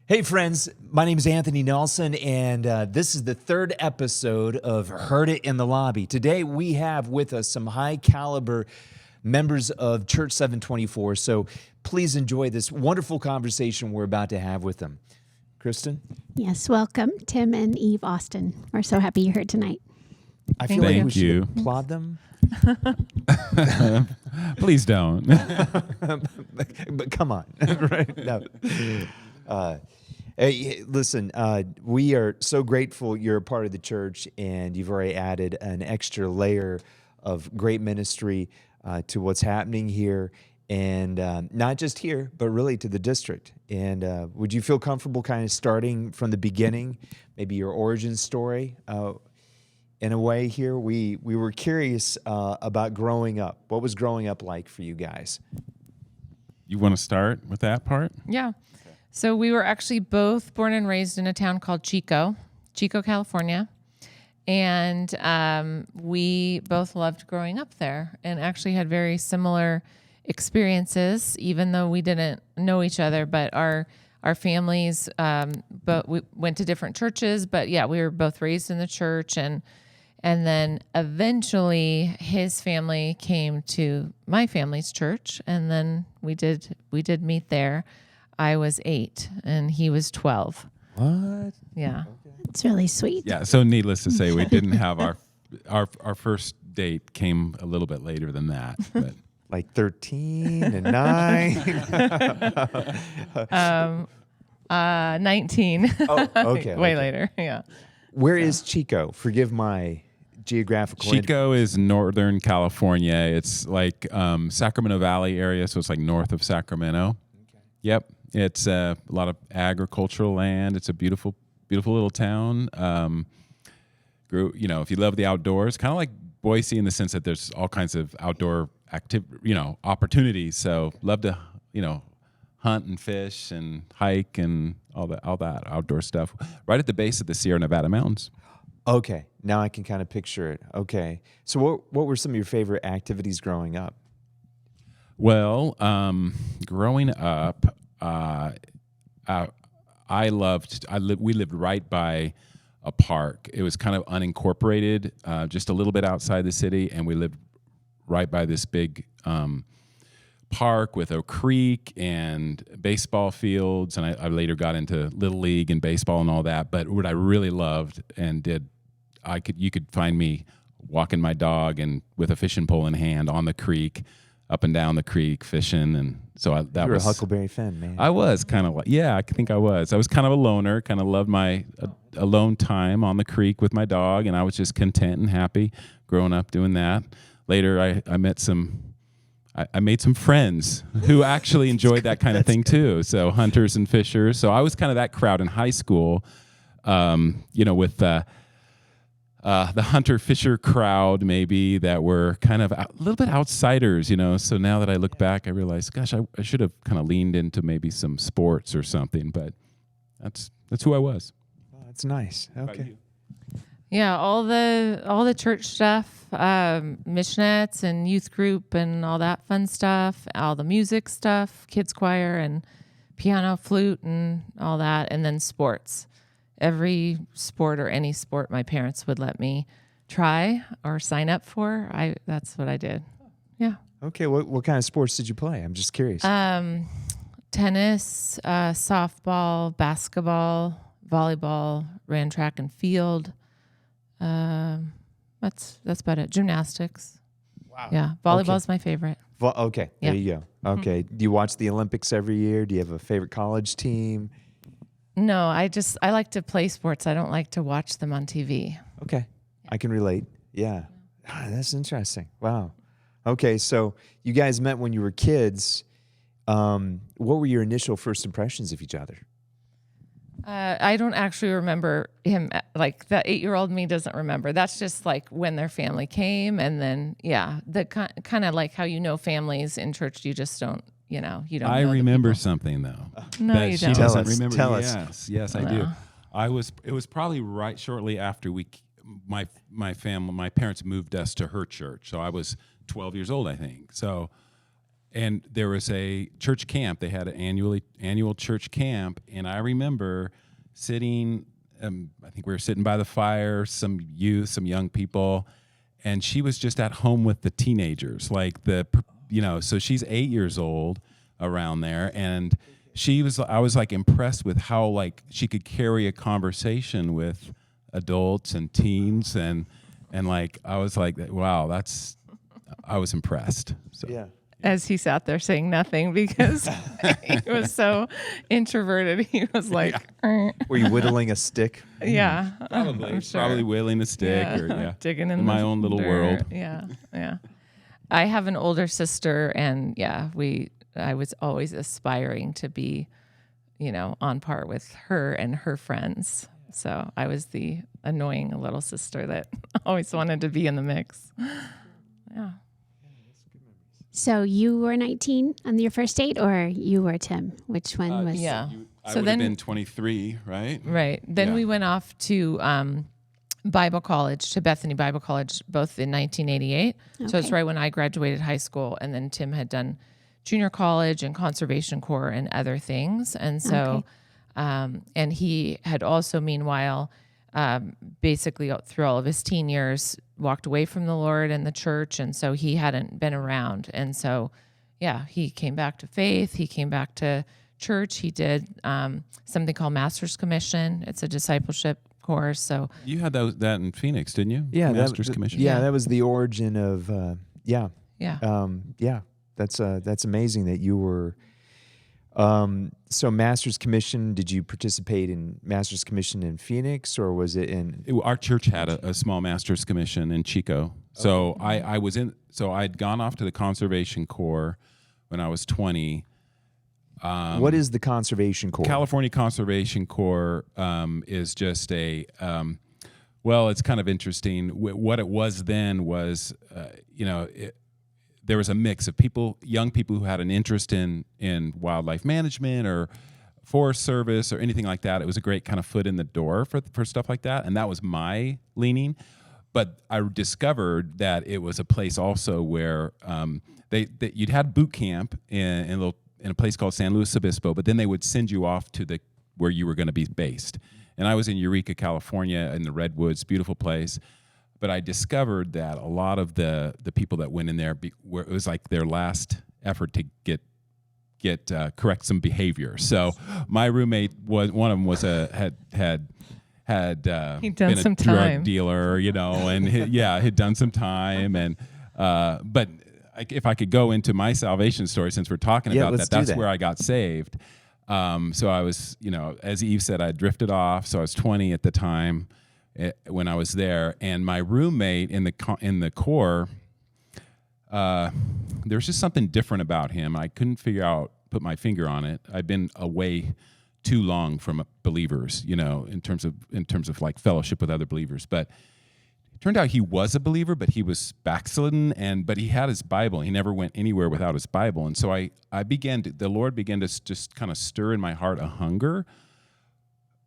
Hey friends, my name is Anthony Nelson, and this is the third episode of Heard It in the Lobby. Today we have with us some high caliber members of Church 724, so please enjoy this wonderful conversation we're about to have with them. Kristen? Yes, welcome, Tim and Eve Austin. We're so happy you're here tonight. I feel like we should applaud them. Please don't. But come on. Right? No. Hey, listen, we are so grateful you're a part of the church, and you've already added an extra layer of great ministry to what's happening here, and not just here, but really to the district. And would you feel comfortable kind of starting from the beginning, maybe your origin story? In a way here, we were curious about growing up. What was growing up like for you guys? You want to start with that part? Yeah. So we were actually both born and raised in a town called Chico, California. And we both loved growing up there and actually had very similar experiences, even though we didn't know each other. But our families, but we went to different churches. But yeah, we were both raised in the church. And then eventually his family came to my family's church. And then we did meet there. I was 8 and he was 12. What? Yeah. It's really sweet. Yeah. So needless to say, we didn't have our first date came a little bit later than that. But Like 13 and 9? 19. Oh, okay. Way later. Yeah. Where is Chico? Forgive my geographical. Chico is Northern California. It's like Sacramento Valley area, so it's like north of Sacramento. Okay. Yep. It's a lot of agricultural land. It's a beautiful, beautiful little town. If you love the outdoors, kind of like Boise in the sense that there's all kinds of outdoor opportunities. So love to, hunt and fish and hike and all that outdoor stuff. Right at the base of the Sierra Nevada mountains. Okay, now I can kind of picture it. Okay, so what were some of your favorite activities growing up? Well, growing up, we lived right by a park. It was kind of unincorporated, just a little bit outside the city, and we lived right by this big park with a creek and baseball fields. And I later got into Little League and baseball and all that. But what I really loved and did, you could find me walking my dog and with a fishing pole in hand on the creek, up and down the creek fishing. And so you were a Huckleberry Finn, man. I was kind of like, I think I was. I was kind of a loner, kind of loved my alone time on the creek with my dog, and I was just content and happy growing up doing that. Later, I met I made some friends who actually enjoyed that kind of thing too. So hunters and fishers. So I was kind of that crowd in high school, with the hunter-fisher crowd maybe that were kind of a little bit outsiders, So now that I look back, I realize, gosh, I should have kind of leaned into maybe some sports or something, but that's who I was. Oh, that's nice. Okay. Yeah, all the church stuff, missionettes and youth group and all that fun stuff, all the music stuff, kids choir and piano, flute and all that, and then sports. Every sport or any sport my parents would let me try or sign up for, that's what I did. Yeah. Okay, what kind of sports did you play? I'm just curious. Tennis, softball, basketball, volleyball, ran track and field. That's about it. Gymnastics. Wow. Yeah, volleyball's my favorite. Okay, yeah. There you go. Okay, Do you watch the Olympics every year? Do you have a favorite college team? No, I like to play sports. I don't like to watch them on TV. Okay, yeah. I can relate. Yeah. That's interesting. Wow. Okay, so you guys met when you were kids. What were your initial first impressions of each other? I don't actually remember him. Like the 8-year-old me doesn't remember. That's just like when their family came, and then the kind of like how families in church. You just don't. You don't. I remember something though. No, you don't. She doesn't remember. Tell us. Yes, I do. It was probably right shortly after my parents moved us to her church. So I was 12 years old, I think. So and there was a church camp. They had an annual church camp, and I remember sitting. I think we were sitting by the fire, some youth, some young people, and she was just at home with the teenagers, so she's 8 years old around there, and I was like impressed with how like she could carry a conversation with adults and teens, and like I was like, wow, I was impressed. So. Yeah. As he sat there saying nothing because he was so introverted. He was like, Were you whittling a stick? yeah, Probably, sure. probably wailing a stick or digging in my the own little dirt. world. Yeah. I have an older sister, and I was always aspiring to be, on par with her and her friends. So I was the annoying little sister that always wanted to be in the mix. Yeah. So you were 19 on your first date, or you were Tim? Which one was? Yeah. I So would then- have been 23, right? Right. Then Yeah. we went off to Bible college, to Bethany Bible College, both in 1988. So it's Okay. right when I graduated high school. And then Tim had done junior college and conservation corps and other things. And so, and he had also, meanwhile, basically through all of his teen years, walked away from the Lord and the church. And so he hadn't been around. And so, he came back to faith. He came back to church. He did something called Master's Commission. It's a discipleship course. So You had that in Phoenix, didn't you? Yeah, Master's Commission. Yeah, that was the origin of yeah. That's amazing that you were. So Master's Commission. Did you participate in Master's Commission in Phoenix, or was it in? Our church had a small Master's Commission in Chico. So I was in. So I'd gone off to the Conservation Corps when I was 20. What is the Conservation Corps? California Conservation Corps is just well, it's kind of interesting. What it was then was, there was a mix of young people who had an interest in wildlife management or Forest Service or anything like that. It was a great kind of foot in the door for stuff like that, and that was my leaning. But I discovered that it was a place also where you'd had boot camp in a place called San Luis Obispo, but then they would send you off to where you were going to be based. And I was in Eureka, California, in the Redwoods, beautiful place. But I discovered that a lot of the people that went in there, it was like their last effort to correct some behavior. So my roommate one of them had He'd done been a some drug time. dealer, and had done some time, and but if I could go into my salvation story, since we're talking about let's that, do that's that. where I got saved. So I was, as Eve said, I drifted off. So I was 20 at the time when I was there, and my roommate in the Corps, there was just something different about him. I couldn't put my finger on it. I'd been away too long from believers, in terms of like fellowship with other believers. But it turned out he was a believer, but he was backslidden, but he had his Bible. He never went anywhere without his Bible. And so the Lord began to just kind of stir in my heart a hunger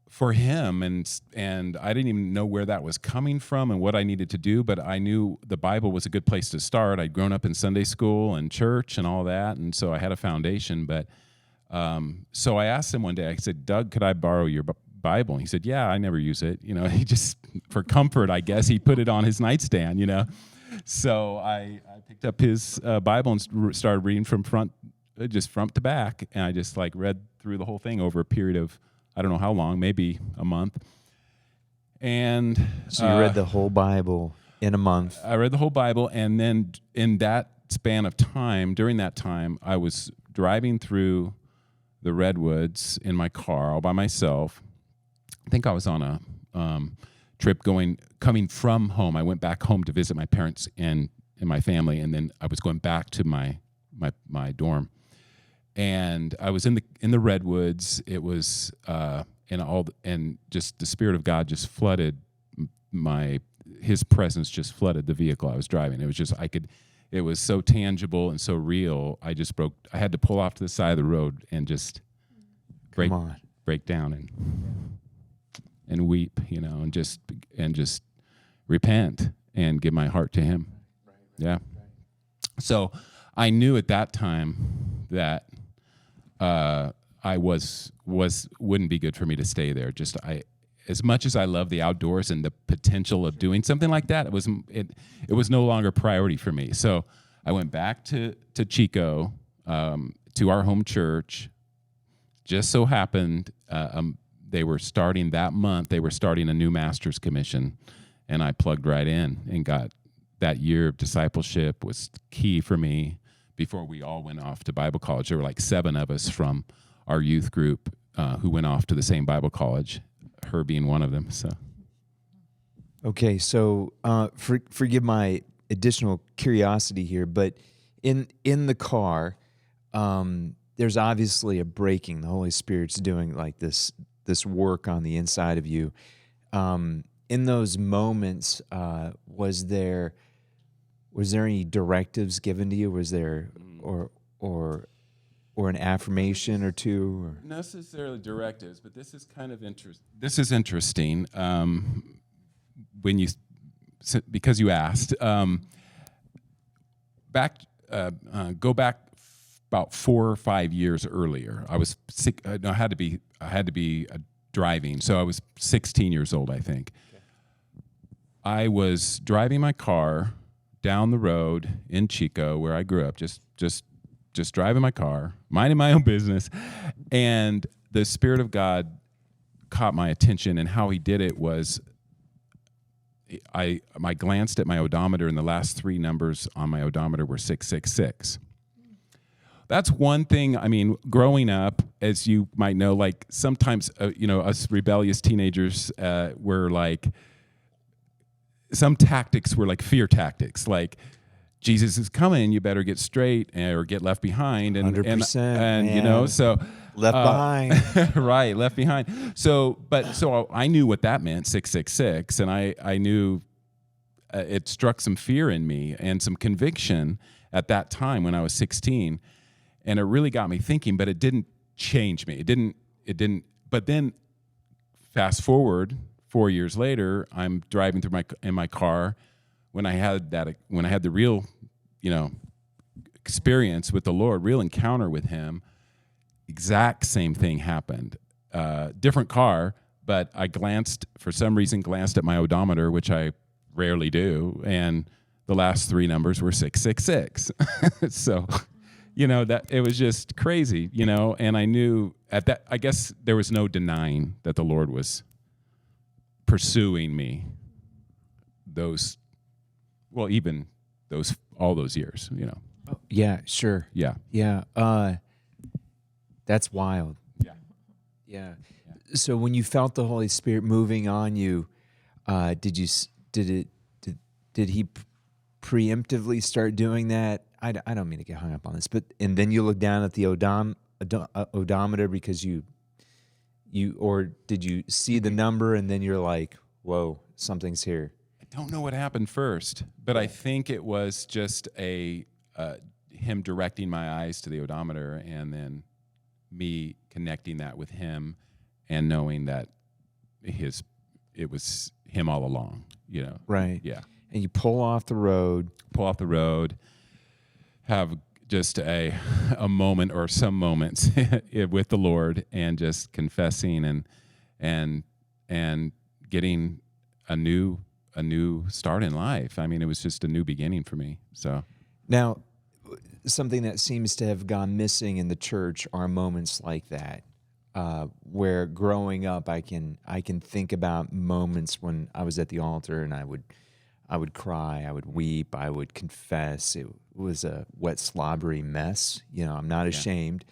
for him, and I didn't even know where that was coming from and what I needed to do, but I knew the Bible was a good place to start. I'd grown up in Sunday school and church and all that, and so I had a foundation. But so I asked him one day, I said, "Doug, could I borrow your Bible?" And he said, "Yeah, I never use it." He just, for comfort, I guess, he put it on his nightstand, So I picked up his Bible and started reading from front to back, and I just read through the whole thing over a period of, I don't know how long, maybe a month. And So you read the whole Bible in a month. I read the whole Bible, and then in that span of time, during that time, I was driving through the Redwoods in my car all by myself. I think I was on a trip coming from home. I went back home to visit my parents and my family, and then I was going back to my dorm. And I was in the Redwoods. It was and just the Spirit of God just flooded His presence just flooded the vehicle I was driving. It was just it was so tangible and so real. I had to pull off to the side of the road and just break down and weep, and just repent and give my heart to Him. Yeah. So I knew at that time that I wouldn't be good for me to stay there. As much as I love the outdoors and the potential of doing something like that, it was no longer a priority for me. So I went back to Chico, to our home church. Just so happened they were starting that month. They were starting a new master's commission, and I plugged right in and got that year of discipleship was key for me. Before we all went off to Bible college, there were like 7 of us from our youth group who went off to the same Bible college, her being one of them. So, okay, so forgive my additional curiosity here, but in the car, there's obviously a breaking. The Holy Spirit's doing like this work on the inside of you. In those moments, was there any directives given to you? Was there or an affirmation or two? Or? Not necessarily directives, but this is kind of This is interesting. Because you asked, go back about 4 or 5 years earlier. I was sick. I had to be driving, so I was 16 years old, I think. Okay. I was driving my car down the road in Chico, where I grew up, just driving my car, minding my own business, and the Spirit of God caught my attention, and how He did it was I glanced at my odometer, and the last 3 numbers on my odometer were 666. That's one thing. I mean, growing up, as you might know, like sometimes, us rebellious teenagers were like, some tactics were like fear tactics, like Jesus is coming, you better get straight or get left behind, and 100%, and so left behind, right, left behind. So I knew what that meant, 666, and I knew it struck some fear in me and some conviction at that time when I was 16, and it really got me thinking. But it didn't change me. It didn't. But then, fast forward 4 years later, I'm driving in my car when I had the real, experience with the Lord, real encounter with Him. Exact same thing happened. Different car, but I for some reason glanced at my odometer, which I rarely do, and the last 3 numbers were 666. So, that it was just crazy, and I knew at that, I guess there was no denying that the Lord was pursuing me all those years, Yeah, sure. Yeah. Yeah. That's wild. Yeah. Yeah. So when you felt the Holy Spirit moving on you, did He preemptively start doing that? I don't mean to get hung up on this, and then you look down at the odometer because or did you see the number and then you're like, whoa, something's here? I don't know what happened first, but I think it was just Him directing my eyes to the odometer, and then me connecting that with Him and knowing that it was Him all along, Right. Yeah. And you pull off the road, have just a moment or some moments with the Lord, and just confessing and getting a new start in life. I mean, it was just a new beginning for me. So now, something that seems to have gone missing in the church are moments like that, where growing up, I can think about moments when I was at the altar and I would cry, I would weep, I would confess. It was a wet, slobbery mess. I'm not ashamed.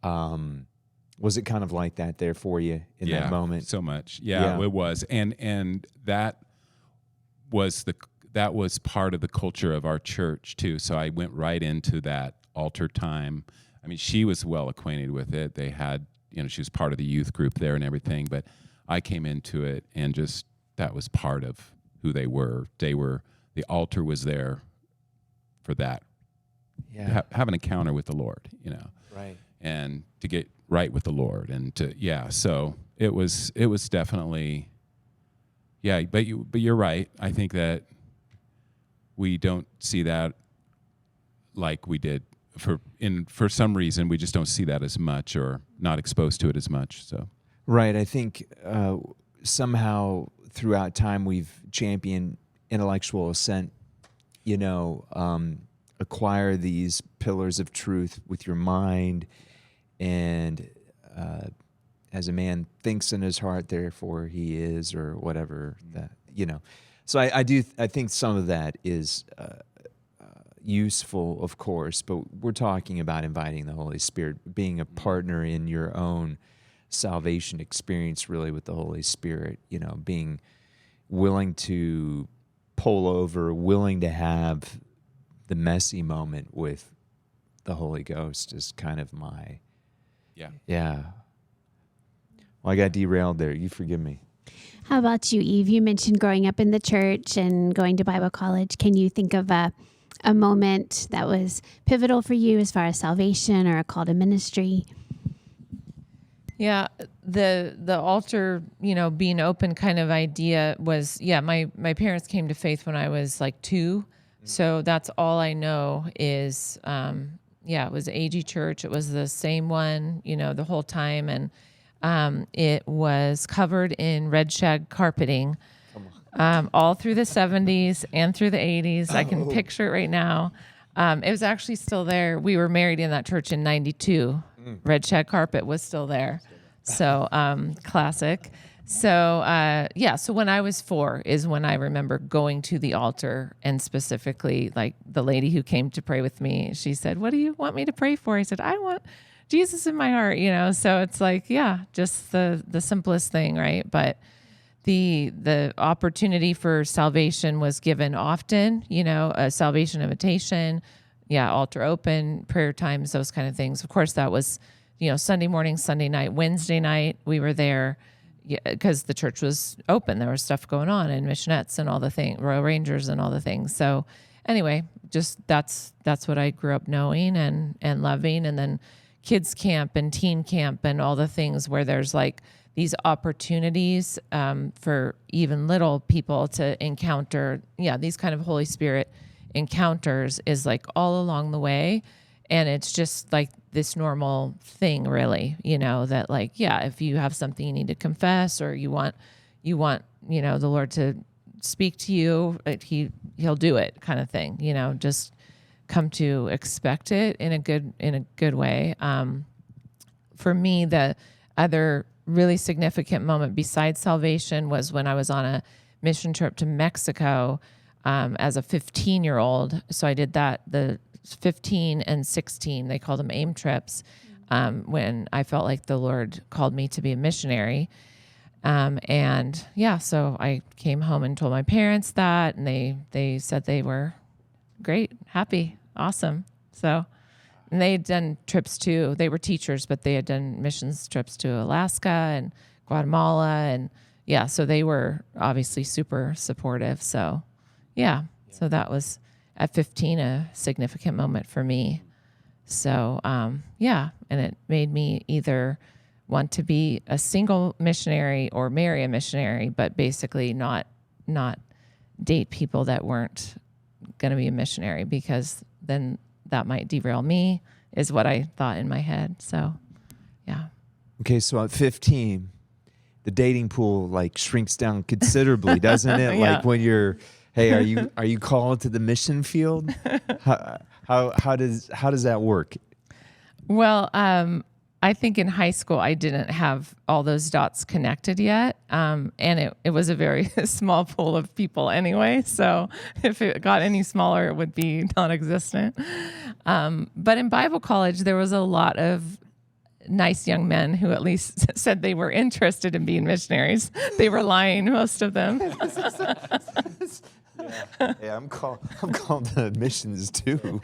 Was it kind of like that there for you in that moment? So much. Yeah, it was. And that was part of the culture of our church too. So I went right into that altar time. I mean, she was well acquainted with it. They had, she was part of the youth group there and everything, but I came into it and just, that was part of who they were. The altar was there for that. Yeah. Have an encounter with the Lord, Right. And to get right with the Lord, and so it was definitely, but you're right. I think that we don't see that like we did for some reason. We just don't see that as much, or not exposed to it as much. So Right. I think somehow throughout time we've championed intellectual assent, acquire these pillars of truth with your mind, and as a man thinks in his heart, therefore he is, or whatever that. So I think some of that is useful, of course, but we're talking about inviting the Holy Spirit, being a partner in your own salvation experience, really, with the Holy Spirit, being willing to pull over, willing to have the messy moment with the Holy Ghost is kind of my, yeah. Well, I got derailed there. You forgive me. How about you, Eve? You mentioned growing up in the church and going to Bible college. Can you think of a moment that was pivotal for you as far as salvation or a call to ministry? Yeah, the altar, being open kind of idea was, my parents came to faith when I was like 2. So that's all I know is, it was AG Church. It was the same one, the whole time. And it was covered in red shag carpeting all through the 70s and through the 80s. I can picture it right now. It was actually still there. We were married in that church in 92. Red shag carpet was still there. So classic. So so when I was 4 is when I remember going to the altar, and specifically like the lady who came to pray with me, she said, "What do you want me to pray for?" I said, "I want Jesus in my heart," So it's like, just the simplest thing, right? But the opportunity for salvation was given often, a salvation invitation, altar open, prayer times, those kind of things. Of course, that was, Sunday morning, Sunday night, Wednesday night, we were there because the church was open. There was stuff going on, and missionettes and all the things, Royal Rangers and all the things. So anyway, just that's what I grew up knowing and loving. And then kids camp and teen camp and all the things where there's like these opportunities for even little people to encounter, these kind of Holy Spirit encounters is like all along the way. And it's just like this normal thing, really, that like, if you have something you need to confess, or you want, the Lord to speak to you, he'll do it, kind of thing, just come to expect it in a good way. For me, the other really significant moment besides salvation was when I was on a mission trip to Mexico as a 15-year-old. So I did that, the 15 and 16, they called them AIM trips, when I felt like the Lord called me to be a missionary. So I came home and told my parents that, and they said they were great, happy, awesome. So, and they had done trips too. They were teachers, but they had done missions trips to Alaska and Guatemala. And so they were obviously super supportive. So, so that was at 15 a significant moment for me. So, and it made me either want to be a single missionary or marry a missionary, but basically not date people that weren't going to be a missionary, because then that might derail me, is what I thought in my head. So, Okay, so at 15, the dating pool like shrinks down considerably, doesn't it? Like when you're, hey, are you called to the mission field? How does that work? Well, I think in high school I didn't have all those dots connected yet, and it was a very small pool of people anyway. So if it got any smaller, it would be non-existent. But in Bible college, there was a lot of nice young men who at least said they were interested in being missionaries. They were lying, most of them. Yeah, I'm called to missions too.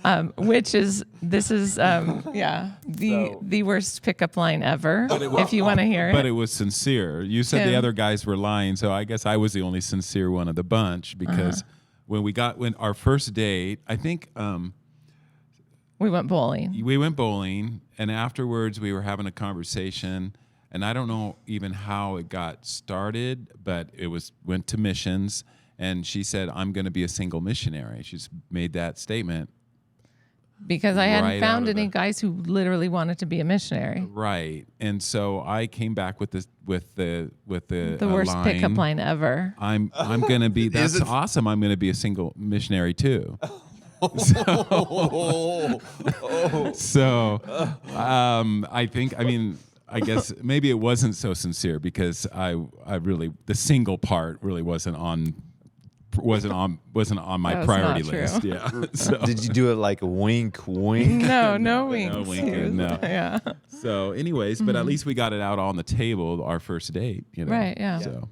This is the worst pickup line ever, if you want to hear it. But it was sincere. You said the other guys were lying, so I guess I was the only sincere one of the bunch, because when our first date, I think we went bowling. We went bowling, and afterwards we were having a conversation, and I don't know even how it got started, but it went to missions, And she said, I'm going to be a single missionary. She's made that statement. Because I hadn't Right found out of any the- guys who literally wanted to be a missionary. Right. And so I came back with the The worst pickup line ever. I'm going to be, that's Is it- awesome. I'm going to be a single missionary too. So I guess maybe it wasn't so sincere because I really, the single part really wasn't on my That was priority not true. list. Yeah. So, Did you do it like a wink, wink? No winks. no winking, no. Yeah. So anyways, but at least we got it out on the table, our first date, you know. Right, yeah. So,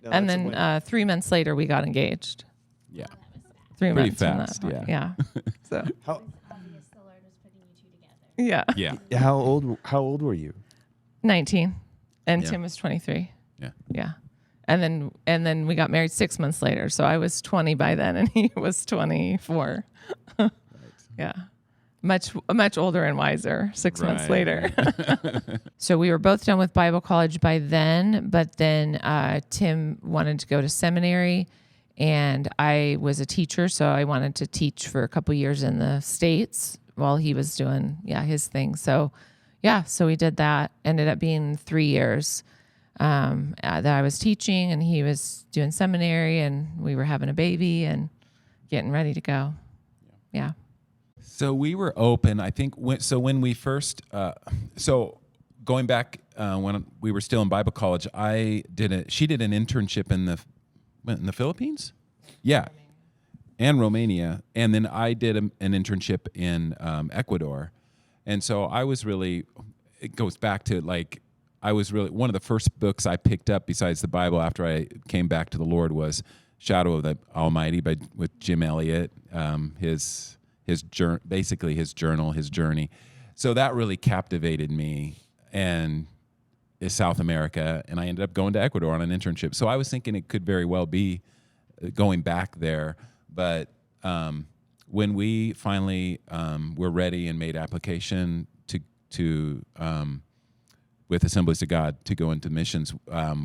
No, And that's a then win. 3 months later, we got engaged. yeah. 3 Pretty months from that fast, point. yeah. So, How, yeah. Yeah. how old were you? 19. And Yeah. Tim was 23. Yeah. Yeah. And then we got married 6 months later. So I was 20 by then and he was 24. Yeah. Much older and wiser 6 months Right, later. So we were both done with Bible college by then, but then Tim wanted to go to seminary and I was a teacher. So I wanted to teach for a couple years in the States while he was doing, his thing. So so we did that. Ended up being 3 years that I was teaching and he was doing seminary and we were having a baby and getting ready to go. Yeah. So we were open. I think when we first, going back when we were still in Bible college, she did an internship in the Philippines, yeah, and Romania, and then I did an internship in Ecuador, and so I was really. It goes back to like I was really one of the first books I picked up besides the Bible after I came back to the Lord was Shadow of the Almighty with Jim Elliot, basically his journal, his journey. So that really captivated me and is South America. And I ended up going to Ecuador on an internship. So I was thinking it could very well be going back there. But when we finally were ready and made application to with Assemblies of God to go into missions,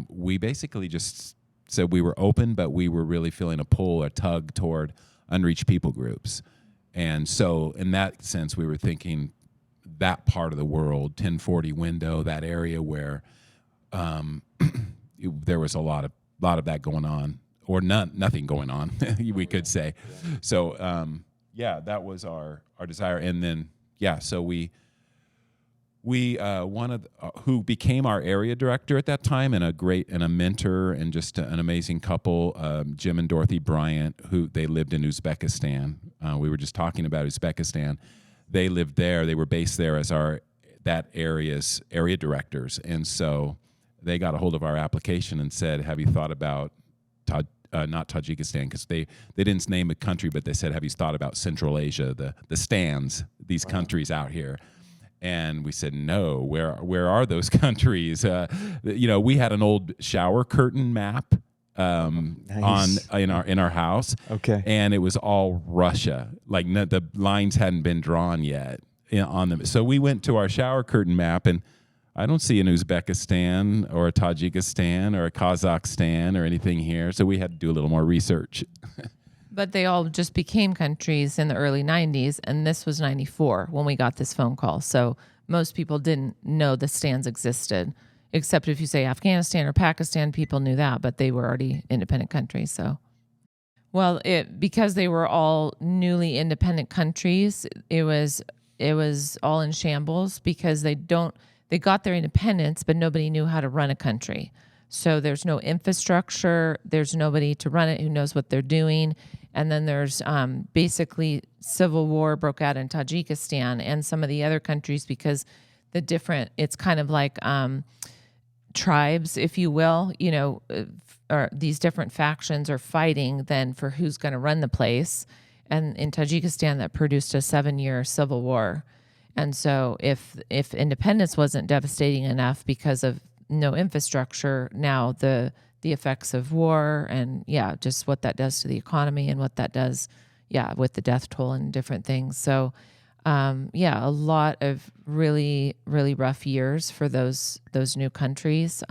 we basically just said we were open, but we were really feeling a tug toward unreached people groups. And so in that sense, we were thinking that part of the world, 1040 window, that area where there was a lot of that going on, or nothing going on, we could say. So that was our desire. And then so we wanted who became our area director at that time, and a mentor, and just an amazing couple, Jim and Dorothy Bryant, who they lived in Uzbekistan. We were just talking about Uzbekistan. They lived there. They were based there as that area's area directors, and so they got a hold of our application and said, "Have you thought about not Tajikistan, because they didn't name a country, but they said, have you thought about Central Asia, the stands, these countries out here?" And we said, no. Where are those countries? We had an old shower curtain map Nice. in our house. Okay. And it was all Russia. Like the lines hadn't been drawn yet on them. So we went to our shower curtain map, and I don't see an Uzbekistan or a Tajikistan or a Kazakhstan or anything here. So we had to do a little more research. But they all just became countries in the early 90s, and this was 94 when we got this phone call. So most people didn't know the stands existed, except if you say Afghanistan or Pakistan, people knew that, but they were already independent countries. So, well, because they were all newly independent countries, it was all in shambles because they got their independence, but nobody knew how to run a country. So there's no infrastructure, there's nobody to run it who knows what they're doing. And then there's basically civil war broke out in Tajikistan and some of the other countries because it's kind of like tribes, if you will, or these different factions are fighting then for who's going to run the place. And in Tajikistan, that produced a 7-year civil war. And so if independence wasn't devastating enough because of no infrastructure, now the effects of war and just what that does to the economy and what that does with the death toll and different things. So a lot of really, really rough years for those new countries.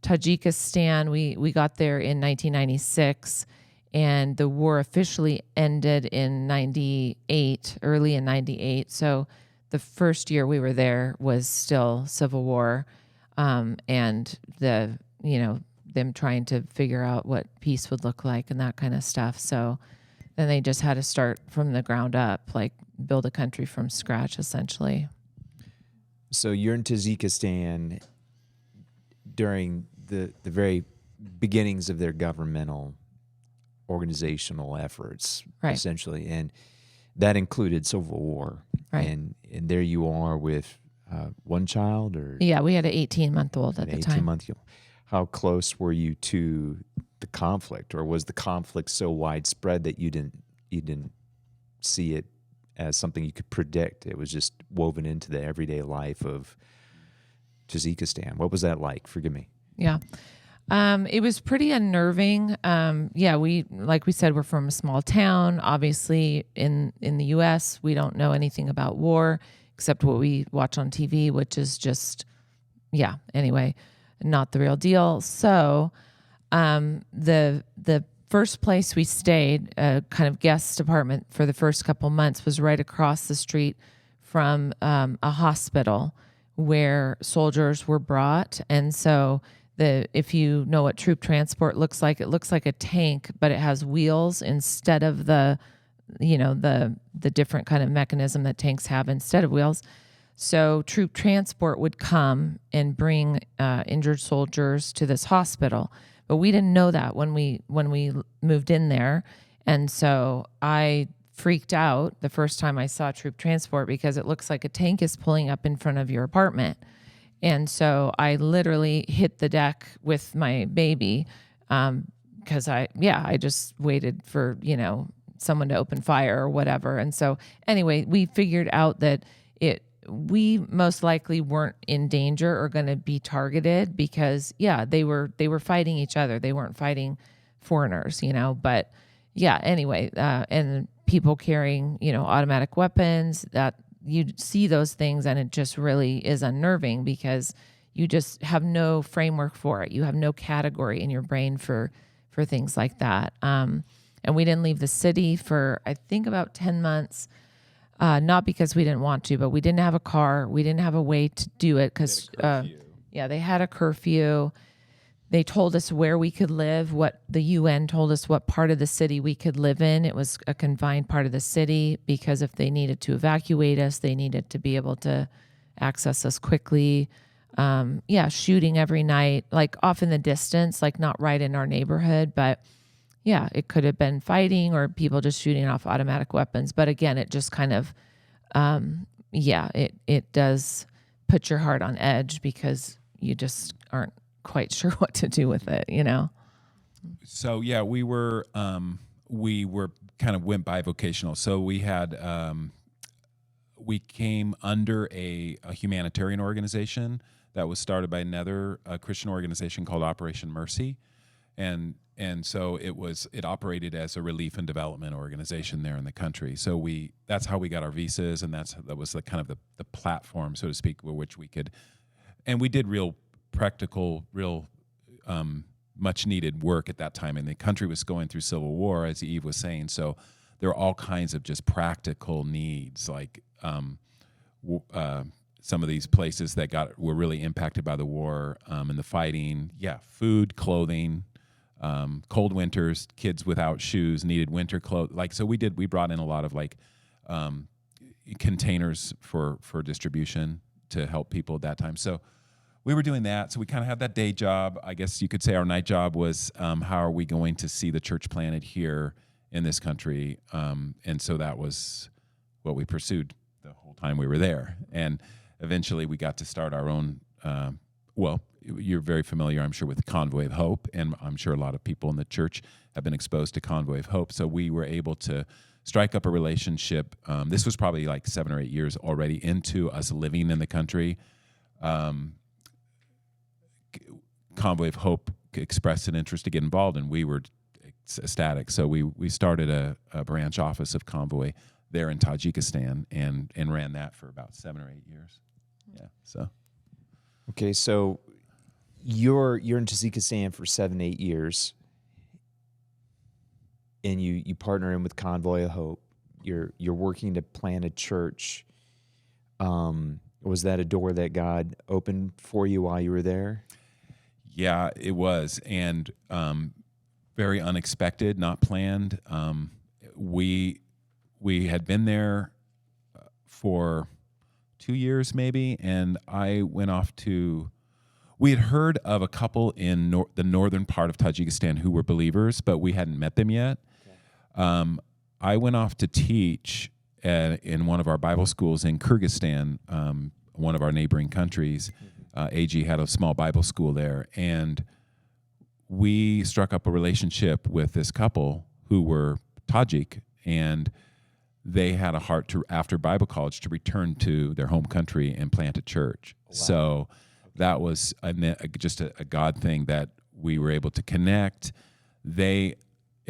Tajikistan, we got there in 1996, and the war officially ended in 98, early in 98. So the first year we were there was still civil war, and them trying to figure out what peace would look like and that kind of stuff. So then they just had to start from the ground up, like build a country from scratch, essentially. So you're in Tajikistan during the very beginnings of their governmental organizational efforts, Right. essentially, and that included civil war. Right. And there you are with one child, or Yeah, we had an 18-month-old at an the time. 18-month. How close were you to the conflict, or was the conflict so widespread that you didn't see it as something you could predict? It was just woven into the everyday life of Tajikistan. What was that like? Forgive me. Yeah. It was pretty unnerving. Like we said, we're from a small town. Obviously, in the U.S., we don't know anything about war except what we watch on TV, which is just, anyway, not the real deal. So the first place we stayed, a kind of guest apartment for the first couple months, was right across the street from a hospital where soldiers were brought. And so if you know what troop transport looks like, it looks like a tank, but it has wheels instead of the different kind of mechanism that tanks have instead of wheels. So troop transport would come and bring injured soldiers to this hospital, but we didn't know that when we moved in there, and so I freaked out the first time I saw troop transport because it looks like a tank is pulling up in front of your apartment. And so I literally hit the deck with my baby because I just waited for, someone to open fire or whatever. And so anyway, we figured out that we most likely weren't in danger or going to be targeted because, they were fighting each other. They weren't fighting foreigners, but anyway, and people carrying, automatic weapons, that you see those things and it just really is unnerving because you just have no framework for it. You have no category in your brain for things like that. And we didn't leave the city for, I think, about 10 months, not because we didn't want to, but we didn't have a car. We didn't have a way to do it because, they had a curfew. They told us where we could live, what the UN told us what part of the city we could live in. It was a confined part of the city because if they needed to evacuate us, they needed to be able to access us quickly. Shooting every night, like off in the distance, like not right in our neighborhood, but it could have been fighting or people just shooting off automatic weapons. But again, it just kind of, it does put your heart on edge because you just aren't quite sure what to do with it, So we were kind of went bivocational. So we had we came under a humanitarian organization that was started by another Christian organization called Operation Mercy, and so it operated as a relief and development organization there in the country. So that's how we got our visas, and that was the kind of the platform, so to speak, with which we could, and we did real practical, much needed work at that time. And the country was going through civil war, as Eve was saying. So there are all kinds of just practical needs, like some of these places that were really impacted by the war and the fighting. Food, clothing, cold winters, kids without shoes needed winter clothes. So we brought in a lot of containers for distribution to help people at that time. So we were doing that. So we kind of had that day job. I guess you could say our night job was how are we going to see the church planted here in this country? And so that was what we pursued the whole time we were there. And eventually we got to start our own, you're very familiar, I'm sure, with Convoy of Hope. And I'm sure a lot of people in the church have been exposed to Convoy of Hope. So we were able to strike up a relationship. This was probably like 7 or 8 years already into us living in the country. Convoy of Hope expressed an interest to get involved, and we were ecstatic. So we started a branch office of Convoy there in Tajikistan and ran that for about 7 or 8 years. So. Okay, so you're in Tajikistan for 7-8 years, and you partner in with Convoy of Hope. You're working to plant a church. Was that a door that God opened for you while you were there? Yeah, it was, and very unexpected, not planned. We had been there for 2 years maybe, and I went off to. We had heard of a couple in the northern part of Tajikistan who were believers, but we hadn't met them yet. Okay. I went off to teach in one of our Bible schools in Kyrgyzstan, one of our neighboring countries. AG had a small Bible school there, and we struck up a relationship with this couple who were Tajik, and they had a heart to, after Bible college, to return to their home country and plant a church. Wow. So that was just a God thing that we were able to connect. It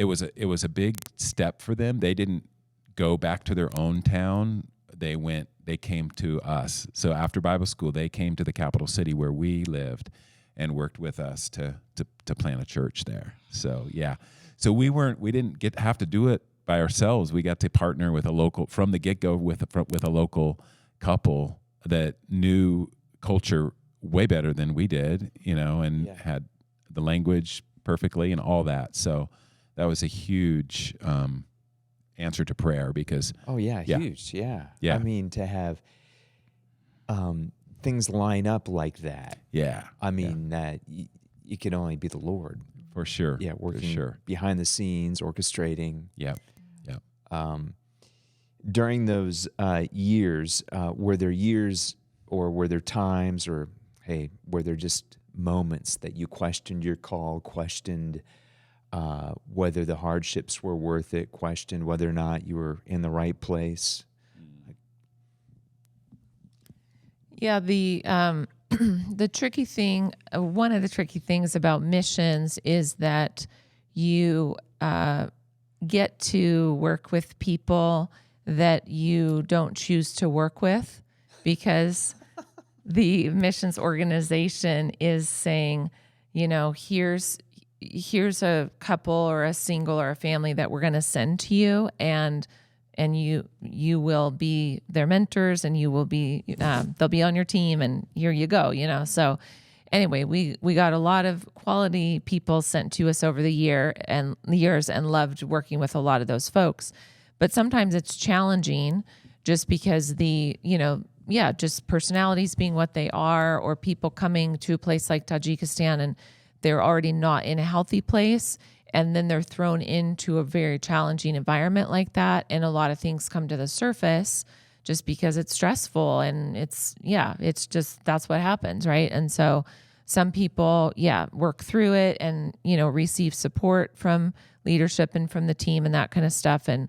was a big step for them. They didn't go back to their own town. They came to us. So after Bible school, they came to the capital city where we lived and worked with us to plant a church there. So yeah. So we didn't have to do it by ourselves. We got to partner with a local from the get-go with a local couple that knew culture way better than we did, and had the language perfectly and all that. So that was a huge answer to prayer because huge. I mean, to have things line up like that. That it could only be the Lord for sure. Working behind the scenes, orchestrating. During those years, were there years or were there times or were there just moments that you questioned your call, questioned whether the hardships were worth it, questioned whether or not you were in the right place? Yeah, the the tricky thing, one of the tricky things about missions is that you get to work with people that you don't choose to work with because the missions organization is saying, here's a couple or a single or a family that we're going to send to you, and you will be their mentors, and you will be they'll be on your team, and here you go. So anyway, we got a lot of quality people sent to us over the years and loved working with a lot of those folks. But sometimes it's challenging just because just personalities being what they are, or people coming to a place like Tajikistan and they're already not in a healthy place, and then they're thrown into a very challenging environment like that, and a lot of things come to the surface just because it's stressful, and it's just, that's what happens, right? And so some people, work through it and, receive support from leadership and from the team and that kind of stuff, and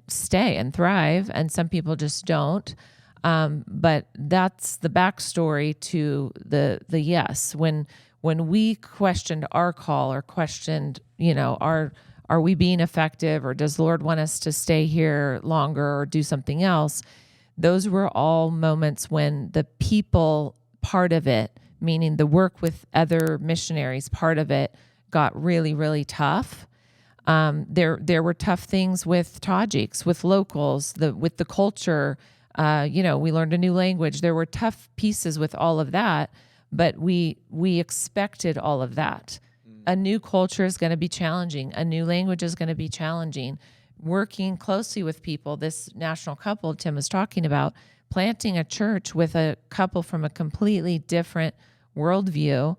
stay and thrive, and some people just don't. But that's the backstory to the yes. When we questioned our call, or questioned, are we being effective, or does the Lord want us to stay here longer or do something else? Those were all moments when the people part of it, meaning the work with other missionaries part of it, got really, really tough. There were tough things with Tajiks, with locals, with the culture. We learned a new language. There were tough pieces with all of that, but we expected all of that. A new culture is going to be challenging. A new language is going to be challenging. Working closely with people, this national couple Tim was talking about, planting a church with a couple from a completely different worldview.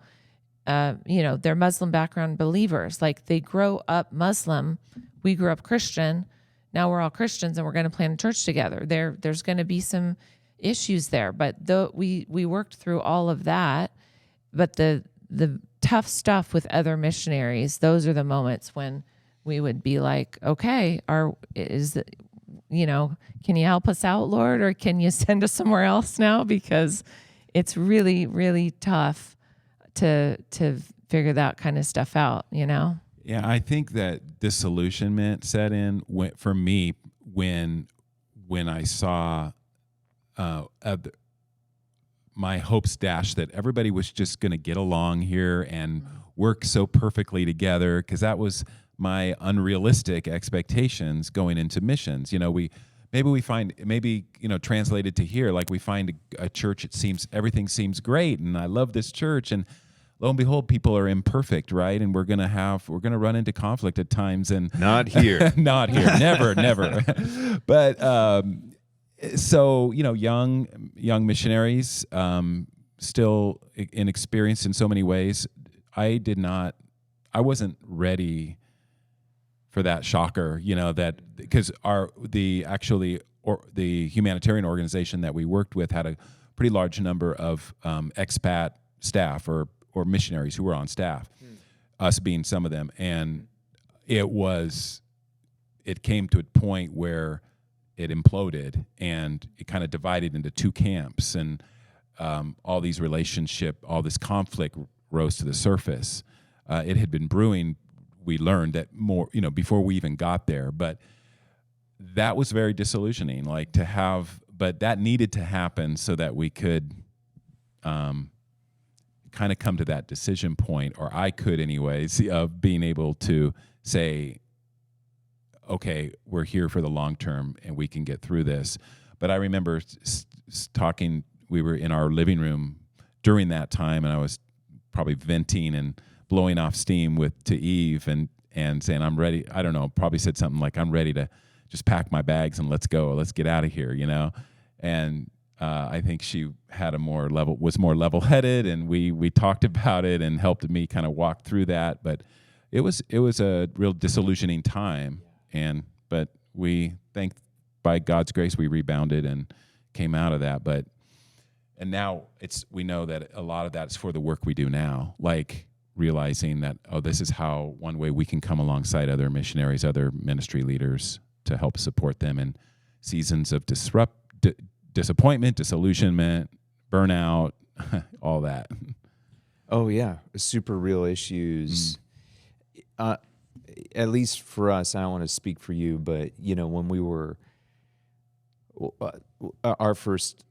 They're Muslim background believers. Like, they grow up Muslim. We grew up Christian. Now we're all Christians, and we're going to plant a church together. There's going to be some issues there, but we worked through all of that. But the tough stuff with other missionaries, those are the moments when we would be like, okay, can you help us out, Lord, or can you send us somewhere else now? Because it's really, really tough to figure that kind of stuff out, Yeah, I think that disillusionment set in for me when I saw my hopes dashed that everybody was just going to get along here and work so perfectly together, because that was my unrealistic expectations going into missions. Translated to here, like we find a church, everything seems great, and I love this church, and lo and behold, people are imperfect, right? And we're gonna run into conflict at times, and Not here. not here, never. But so young missionaries, still inexperienced in so many ways. I wasn't ready for that shocker, that because the humanitarian organization that we worked with had a pretty large number of expat staff or missionaries who were on staff, us being some of them, and it came to a point where it imploded and it kind of divided into two camps, and all this conflict rose to the surface. It had been brewing. We learned that more, before we even got there, but that was very disillusioning. But that needed to happen so that we could kind of come to that decision point, or I could anyways, of being able to say, okay, we're here for the long term and we can get through this. But I remember talking, we were in our living room during that time, and I was probably venting and blowing off steam to Eve and saying, I'm ready. I don't know, probably said something like, I'm ready to just pack my bags and let's go. Let's get out of here, And I think she was more level-headed, and we talked about it and helped me kind of walk through that. But it was a real disillusioning time. But by God's grace, we rebounded and came out of that. And now we know that a lot of that's for the work we do now, like realizing that, this is one way we can come alongside other missionaries, other ministry leaders, to help support them in seasons of disappointment, disillusionment, burnout, all that. Oh yeah, super real issues. At least for us, I don't want to speak for you, but when we were our first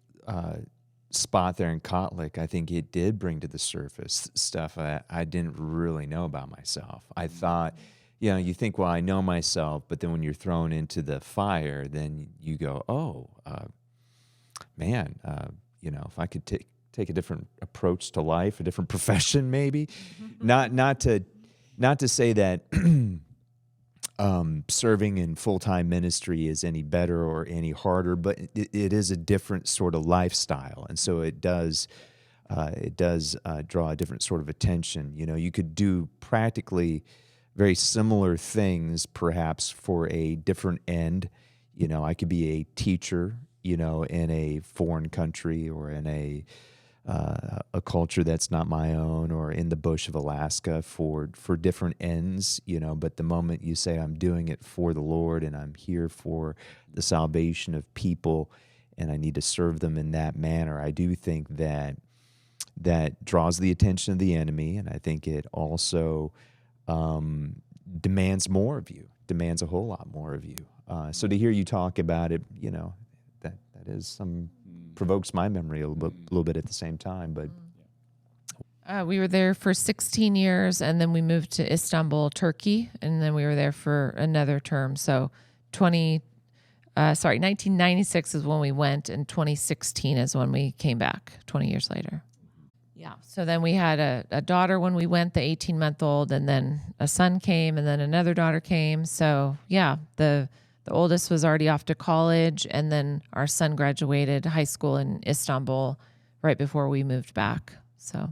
spot there in Kotlik, I think it did bring to the surface stuff I didn't really know about myself. I thought, you think, well, I know myself, but then when you're thrown into the fire, then you go, oh, man, if I could take a different approach to life, a different profession, maybe. Not to say that serving in full-time ministry is any better or any harder, but it is a different sort of lifestyle, and so it does draw a different sort of attention. You could do practically very similar things, perhaps for a different end. I could be a teacher, in a foreign country or in a culture that's not my own, or in the bush of Alaska for different ends, but the moment you say I'm doing it for the Lord and I'm here for the salvation of people and I need to serve them in that manner, I do think that draws the attention of the enemy, and I think it also demands more of you, demands a whole lot more of you. So to hear you talk about it, that is provokes my memory a little bit at the same time. But we were there for 16 years, and then we moved to Istanbul, Turkey, and then we were there for another term. So 1996 is when we went, and 2016 is when we came back 20 years later. Yeah. So then we had a daughter when we went, the 18-month-old, and then a son came, and then another daughter came. So yeah, the oldest was already off to college, and then our son graduated high school in Istanbul right before we moved back. So,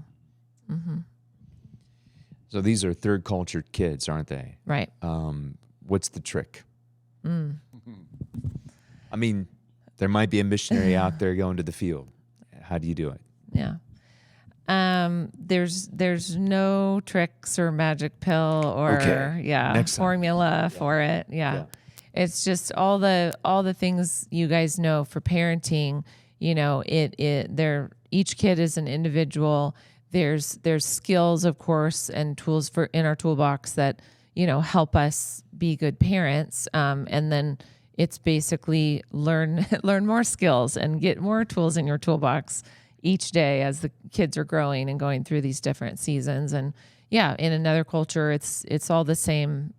So these are third culture kids, aren't they? Right. What's the trick? I mean, there might be a missionary out there going to the field. How do you do it? Yeah. There's no tricks or magic pill or formula for it. Yeah. It's just all the things you guys know for parenting. Each kid is an individual. There's skills, of course, and tools in our toolbox that help us be good parents. And then it's basically learn more skills and get more tools in your toolbox each day as the kids are growing and going through these different seasons. And yeah, in another culture, it's all the same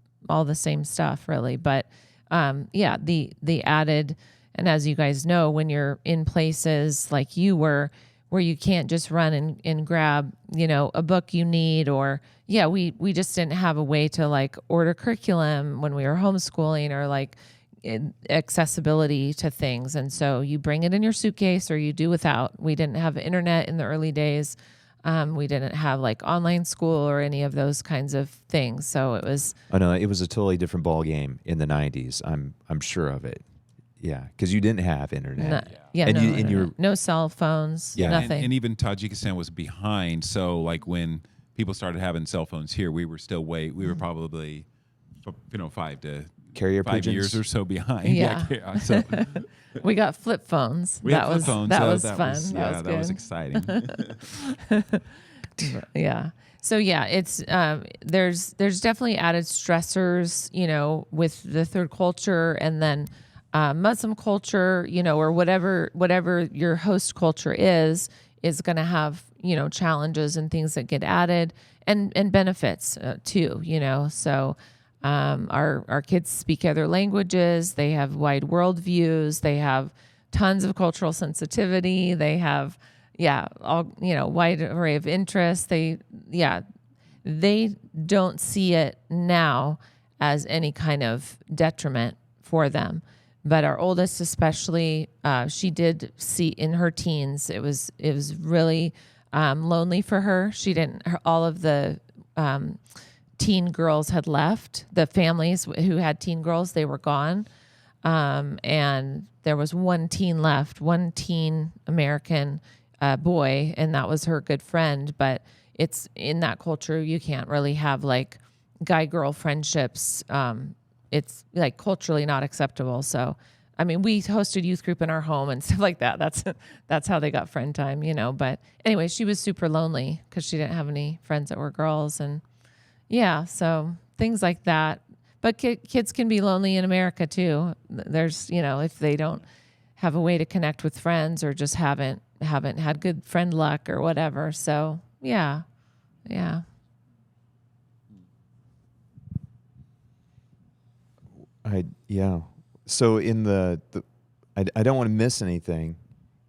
stuff really. But yeah, the added, and as you guys know, when you're in places like you were, where you can't just run and grab, a book you need, or we just didn't have a way to like order curriculum when we were homeschooling, or like accessibility to things. And so you bring it in your suitcase or you do without. We didn't have internet in the early days. We didn't have like online school or any of those kinds of things. So it was. Oh no, it was a totally different ball game in the 90s. I'm sure of it. Yeah, because you didn't have internet. No cell phones. Yeah, nothing. And even Tajikistan was behind. So like when people started having cell phones here, we were still we were probably 5 to carrier 5 pigeons? years or so behind. Yeah. So we got flip phones. That was fun. That was exciting. Yeah. So yeah, it's there's definitely added stressors, with the third culture, and then Muslim culture, or whatever your host culture is going to have, challenges and things that get added, and benefits too, So our kids speak other languages. They have wide world views. They have tons of cultural sensitivity. They have, wide array of interests. They don't see it now as any kind of detriment for them. But our oldest, especially, she did see in her teens, it was really lonely for her. All of the teen girls had left. The families who had teen girls, they were gone. And there was one teen left, one teen American boy, and that was her good friend. But it's in that culture, you can't really have like guy-girl friendships. It's like culturally not acceptable. So, I mean, we hosted youth group in our home and stuff like that. That's how they got friend time, But anyway, she was super lonely because she didn't have any friends that were girls. And yeah, so things like that. But kids can be lonely in America too. There's, if they don't have a way to connect with friends, or just haven't had good friend luck or whatever. So yeah. So in I don't want to miss anything,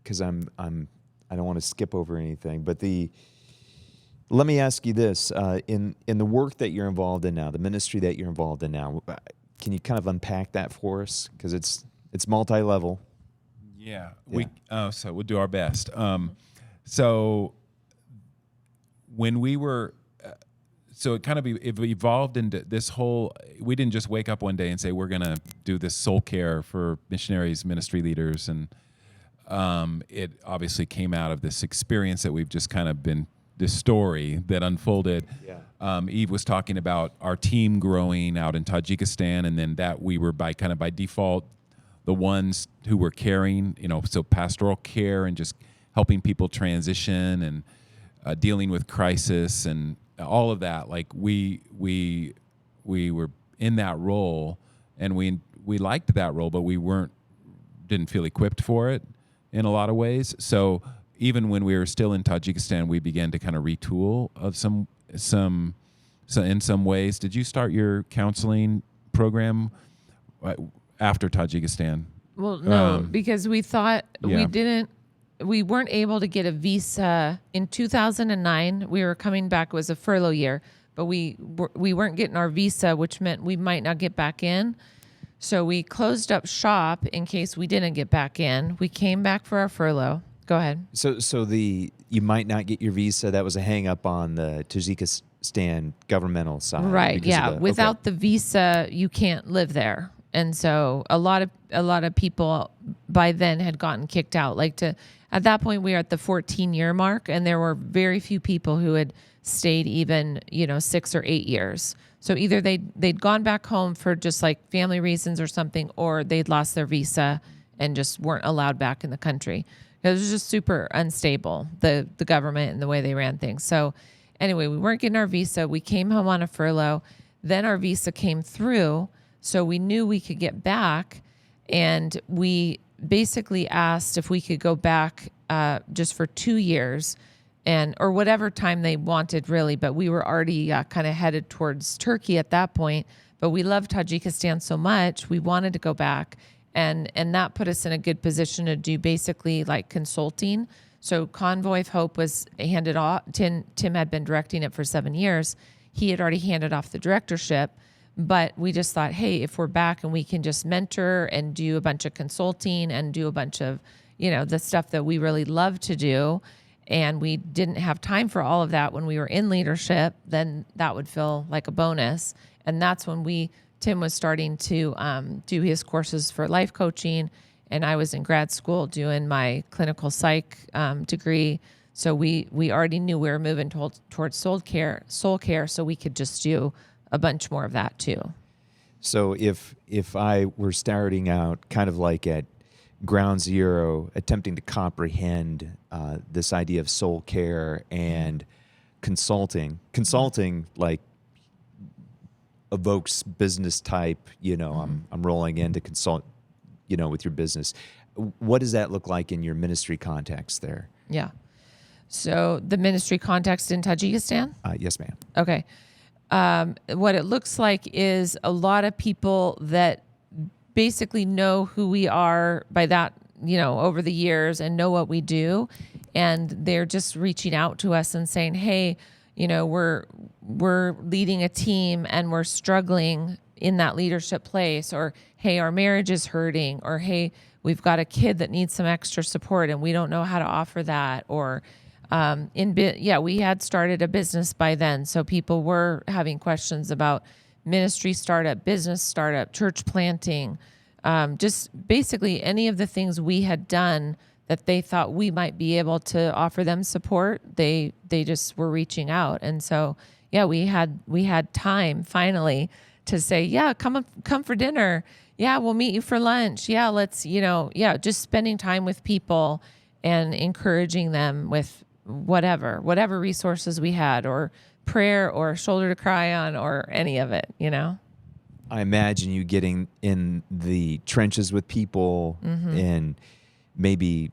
because I don't want to skip over anything. But let me ask you this: in the work that you're involved in now, the ministry that you're involved in now, can you kind of unpack that for us? Because it's multi-level. Yeah. So we'll do our best. So when we were. So it kind of it evolved into this whole, we didn't just wake up one day and say, we're going to do this soul care for missionaries, ministry leaders. And it obviously came out of this experience that we've just kind of been, this story that unfolded. Yeah. Eve was talking about our team growing out in Tajikistan, and then that we were by default the ones who were caring, so pastoral care and just helping people transition and dealing with crisis and all of that. Like we were in that role, and we liked that role, but we didn't feel equipped for it in a lot of ways. So even when we were still in Tajikistan, we began to kind of retool of some in some ways. Did you start your counseling program after Tajikistan? Well, no, because we thought we weren't able to get a visa in 2009. We were coming back. It was a furlough year, but we weren't getting our visa, which meant we might not get back in. So we closed up shop in case we didn't get back in. We came back for our furlough. Go ahead. So you might not get your visa. That was a hang up on the Tajikistan governmental side. Right. Yeah. Without the visa, you can't live there. And so a lot of people by then had gotten kicked out. At that point, we were at the 14-year mark, and there were very few people who had stayed even 6 or 8 years. So either they'd gone back home for just like family reasons or something, or they'd lost their visa and just weren't allowed back in the country. It was just super unstable, the government and the way they ran things. So anyway, we weren't getting our visa. We came home on a furlough. Then our visa came through, so we knew we could get back, and we basically asked if we could go back just for 2 years, or whatever time they wanted, really. But we were already kind of headed towards Turkey at that point. But we loved Tajikistan so much, we wanted to go back, and that put us in a good position to do basically like consulting. So Convoy of Hope was handed off. Tim had been directing it for 7 years. He had already handed off the directorship, but we just thought, hey, if we're back and we can just mentor and do a bunch of consulting and do a bunch of, the stuff that we really love to do, and we didn't have time for all of that when we were in leadership, then that would feel like a bonus. And that's when Tim was starting to do his courses for life coaching, and I was in grad school doing my clinical psych degree. So we already knew we were moving towards soul care, so we could just do a bunch more of that too. So if I were starting out kind of like at ground zero, attempting to comprehend this idea of soul care and consulting like evokes business type, I'm rolling in to consult, with your business. What does that look like in your ministry context there? Yeah. So the ministry context in Tajikistan? Yes, ma'am. Okay. What it looks like is a lot of people that basically know who we are by that, over the years, and know what we do. And they're just reaching out to us and saying, hey, we're leading a team and we're struggling in that leadership place, or, hey, our marriage is hurting, or, hey, we've got a kid that needs some extra support and we don't know how to offer that. Or, we had started a business by then. So people were having questions about ministry startup, business startup, church planting, just basically any of the things we had done that they thought we might be able to offer them support. They just were reaching out. And so, we had time finally to say, come for dinner. Yeah, we'll meet you for lunch. Yeah, let's, just spending time with people and encouraging them with whatever resources we had, or prayer, or shoulder to cry on, or any of it, I imagine you getting in the trenches with people and maybe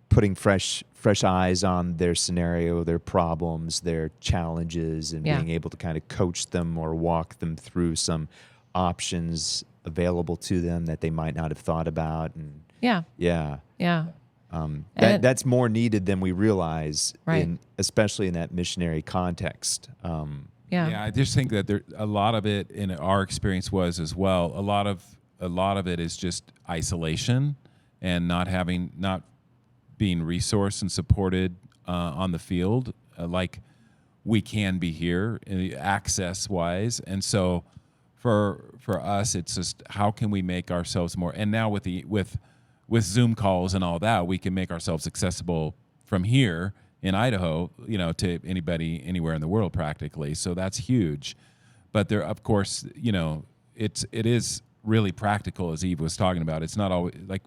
putting fresh eyes on their scenario, their problems, their challenges, and being able to kind of coach them or walk them through some options available to them that they might not have thought about. And that's more needed than we realize, right, especially in that missionary context. I just think that a lot of it in our experience was as well. A lot of it is just isolation and not being resourced and supported on the field, like we can be here, access wise. And so for us, it's just how can we make ourselves more? And now with Zoom calls and all that, we can make ourselves accessible from here in Idaho, to anybody anywhere in the world practically. So that's huge. But there, of course, it is really practical, as Eve was talking about. It's not always like,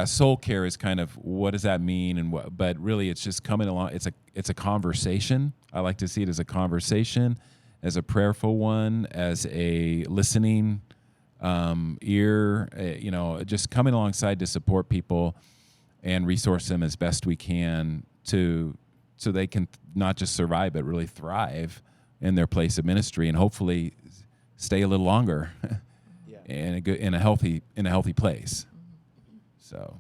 soul care is kind of, what does that mean? But really it's just coming along. It's a conversation. I like to see it as a conversation, as a prayerful one, as a listening ear, just coming alongside to support people and resource them as best we can so they can not just survive, but really thrive in their place of ministry, and hopefully stay a little longer in a healthy place. So,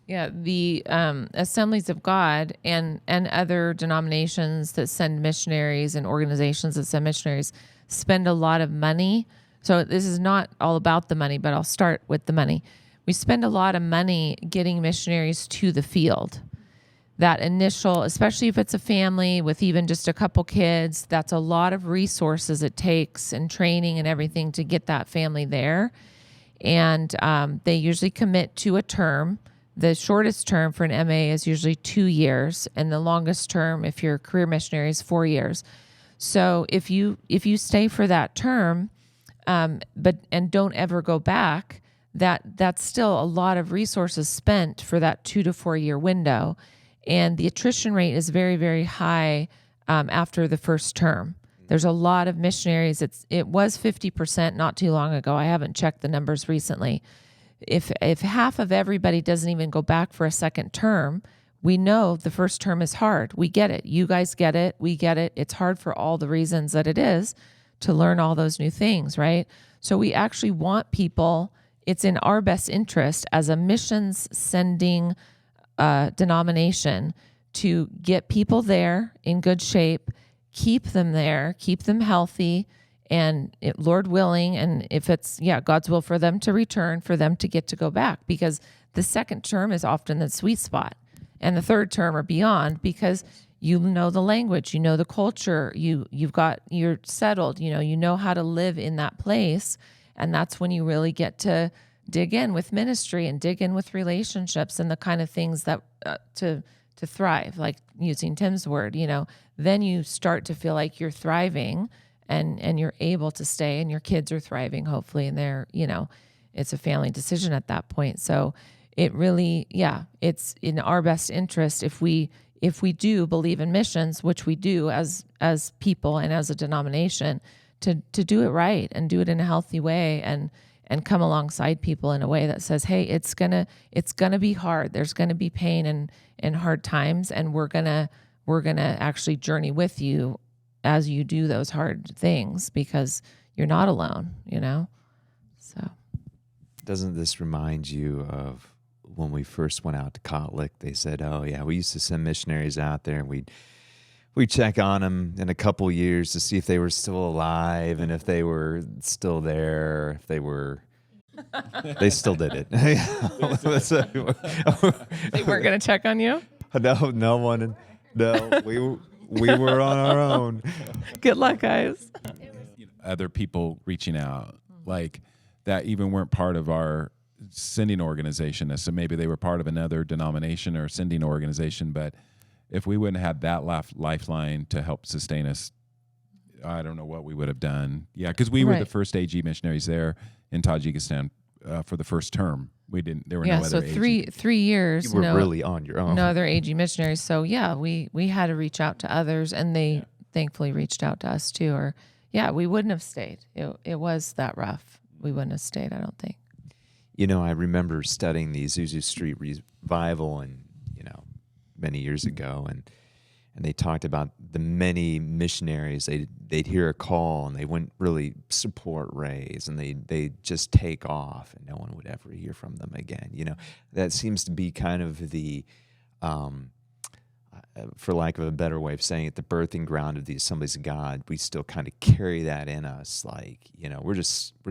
the Assemblies of God and other denominations that send missionaries and organizations that send missionaries spend a lot of money. So this is not all about the money, but I'll start with the money. We spend a lot of money getting missionaries to the field. That initial, especially if it's a family with even just a couple kids, that's a lot of resources it takes, and training and everything to get that family there. And they usually commit to a term. The shortest term for an MA is usually 2 years, and the longest term, if you're a career missionary, is 4 years. So if you stay for that term, and don't ever go back, that's still a lot of resources spent for that 2 to 4 year window. And the attrition rate is very, very high after the first term. There's a lot of missionaries. It was 50% not too long ago. I haven't checked the numbers recently. if half of everybody doesn't even go back for a second term, we know the first term is hard. We get it. You guys get it. We get it. It's hard for all the reasons that it is to learn all those new things, right? So we actually want people, it's in our best interest as a missions sending denomination to get people there in good shape, keep them there, keep them healthy, and Lord willing, and if it's, God's will for them to return, for them to get to go back, because the second term is often the sweet spot, and the third term or beyond, because you know the language, you know the culture, you're settled, you know how to live in that place, and that's when you really get to dig in with ministry and dig in with relationships and the kind of things that to thrive, like using Tim's word, then you start to feel like you're thriving and you're able to stay, and your kids are thriving, hopefully, and they're, it's a family decision at that point. So it really, it's in our best interest if we do believe in missions, which we do as people and as a denomination, to do it right and do it in a healthy way and come alongside people in a way that says, hey, it's gonna be hard. There's gonna be pain and hard times, and we're gonna actually journey with you as you do those hard things, because you're not alone, So Doesn't this remind you of when we first went out to Kotlik? They said, oh yeah, we used to send missionaries out there, and we'd check on them in a couple years to see if they were still alive and if they were still there, if they were. They still did it. they weren't going to check on you? No one. No, we were on our own. Good luck, guys. Other people reaching out like that even weren't part of our sending organization. So maybe they were part of another denomination or sending organization, but if we wouldn't have that lifeline to help sustain us, I don't know what we would have done. Yeah, because we were the first AG missionaries there in Tajikistan for the first term. We didn't. There were no other. So 3 years. You were really on your own. No other AG missionaries. So we had to reach out to others, and they thankfully reached out to us too. Or we wouldn't have stayed. It was that rough. We wouldn't have stayed, I don't think. I remember studying the Azusa Street revival and many years ago, and they talked about the many missionaries. They'd hear a call and they wouldn't really support Rays, and they'd just take off, and no one would ever hear from them again. That seems to be kind of the, for lack of a better way of saying it, the birthing ground of the Assemblies of God. We still kind of carry that in us, like we're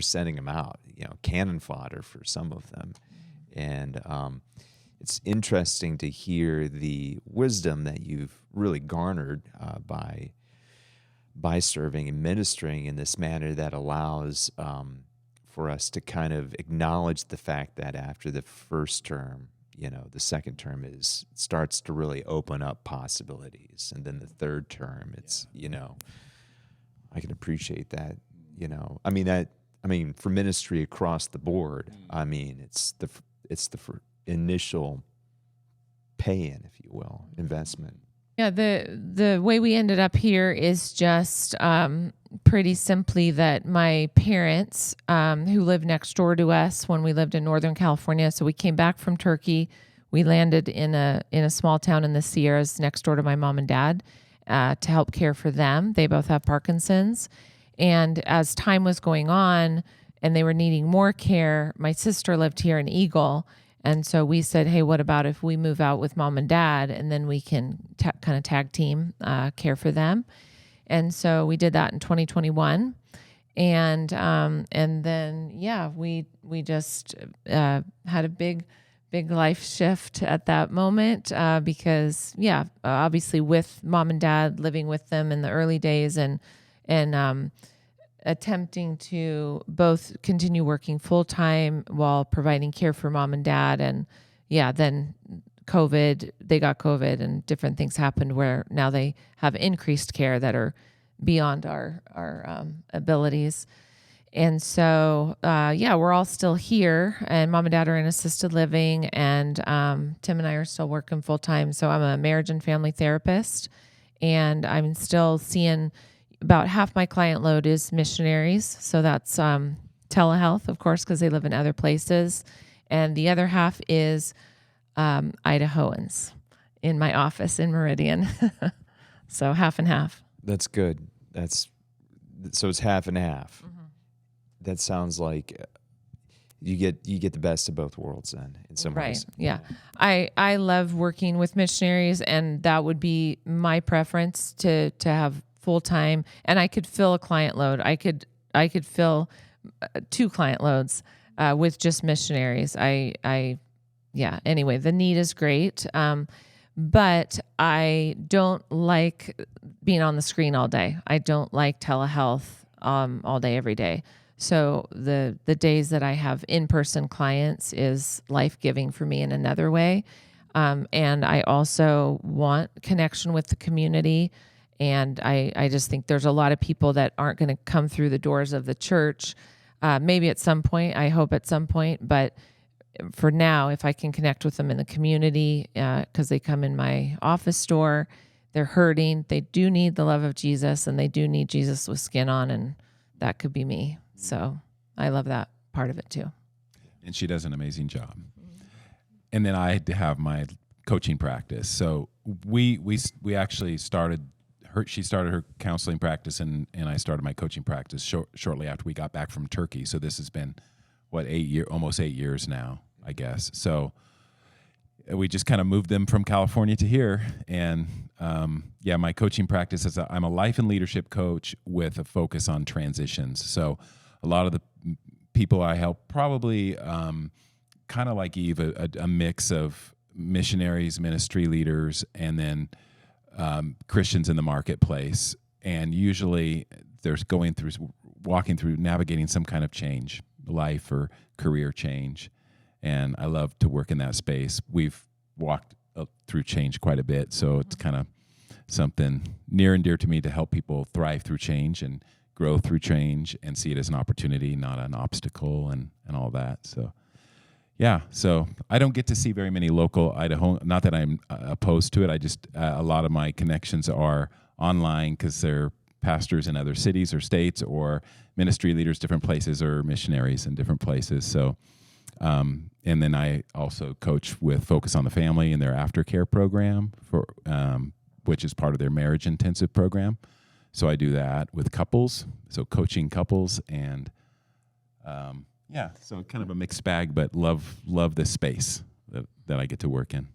sending them out, cannon fodder for some of them, and it's interesting to hear the wisdom that you've really garnered by serving and ministering in this manner that allows for us to kind of acknowledge the fact that after the first term, the second term starts to really open up possibilities, and then the third term, it's I can appreciate that. For ministry across the board, it's the initial pay-in, if you will, investment. Yeah, the way we ended up here is just pretty simply that my parents, who lived next door to us when we lived in Northern California, so we came back from Turkey. We landed in a small town in the Sierras next door to my mom and dad to help care for them. They both have Parkinson's, and as time was going on and they were needing more care, my sister lived here in Eagle. And so we said, hey, what about if we move out with mom and dad, and then we can kind of tag team care for them. And so we did that in 2021. And then, we just had a big life shift at that moment because, obviously with mom and dad, living with them in the early days and attempting to both continue working full time while providing care for mom and dad. And then they got COVID and different things happened where now they have increased care that are beyond our abilities. And so, we're all still here, and mom and dad are in assisted living, and Tim and I are still working full time. So I'm a marriage and family therapist, and I'm still seeing about half my client load is missionaries. So that's telehealth, of course, because they live in other places. and the other half is Idahoans in my office in Meridian. So half and half. That's good. So it's half and half. That sounds like you get the best of both worlds then in some ways. Yeah. I love working with missionaries, and that would be my preference to have full time. And I could fill a client load. I could fill 2 client loads with just missionaries. Anyway, the need is great. But I don't like being on the screen all day. I don't like telehealth all day, every day. So the days that I have in-person clients is life-giving for me in another way. And I also want connection with the community. And I just think there's a lot of people that aren't going to come through the doors of the church. Maybe at some point, I hope at some point, but for now, if I can connect with them in the community, because they come in my office door, they're hurting, they do need the love of Jesus, and they do need Jesus with skin on, and that could be me. So I love that part of it too. And she does an amazing job. And then I have my coaching practice. So we actually started her. She started her counseling practice, and I started my coaching practice shortly after we got back from Turkey. So this has been almost 8 years now, I guess. So we just kind of moved them from California to here. And my coaching practice is I'm a life and leadership coach with a focus on transitions. So a lot of the people I help probably kind of like Eve, a mix of missionaries, ministry leaders, and then Christians in the marketplace. And usually they're walking through, navigating some kind of change, life or career change. And I love to work in that space. We've walked through change quite a bit, so it's kind of something near and dear to me to help people thrive through change and grow through change and see it as an opportunity, not an obstacle, and all that. So I don't get to see very many local Idaho. Not that I'm opposed to it. I just a lot of my connections are online because they're pastors in other cities or states, or ministry leaders, different places, or missionaries in different places. So, and then I also coach with Focus on the Family and their aftercare program which is part of their marriage intensive program. So I do that with couples, so coaching couples, and so kind of a mixed bag, but love this space that I get to work in.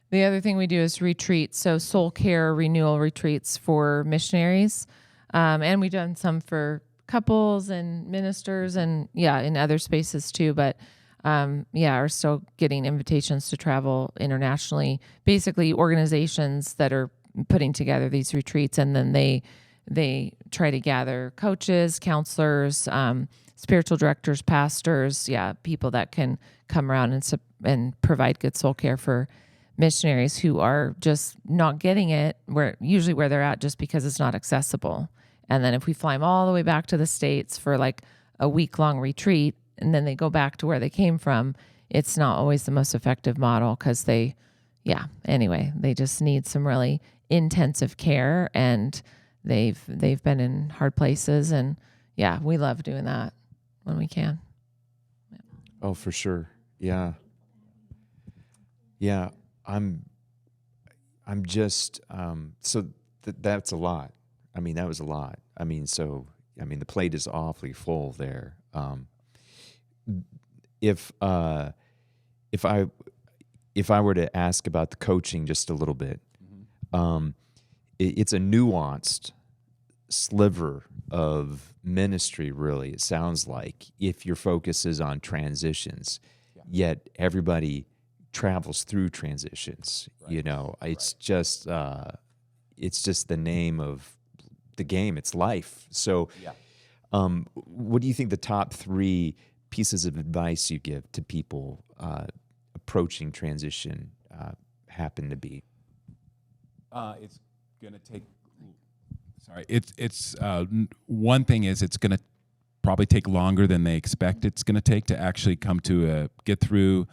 The other thing we do is retreats, so soul care renewal retreats for missionaries, and we've done some for couples and ministers, and in other spaces too. But are still getting invitations to travel internationally. Basically, organizations that are putting together these retreats, and then they try to gather coaches, counselors, spiritual directors, pastors, people that can come around and provide good soul care for missionaries who are just not getting it where they're at, just because it's not accessible. And then if we fly them all the way back to the States for like a week-long retreat, and then they go back to where they came from, it's not always the most effective model, because they just need some really intensive care, and they've been in hard places, and we love doing that when we can. Oh, for sure. Yeah. I'm just that's a lot. I mean, that was a lot. I mean, the plate is awfully full there. If I were to ask about the coaching just a little bit, it's a nuanced sliver of ministry, really. It sounds like, if your focus is on transitions, yet everybody travels through transitions. Right. It's just the name of the game. It's life. So, what do you think the top 3 pieces of advice you give to people approaching transition happen to be? It's going to take. Sorry, it's one thing is it's going to probably take longer than they expect. It's going to take to actually come to get through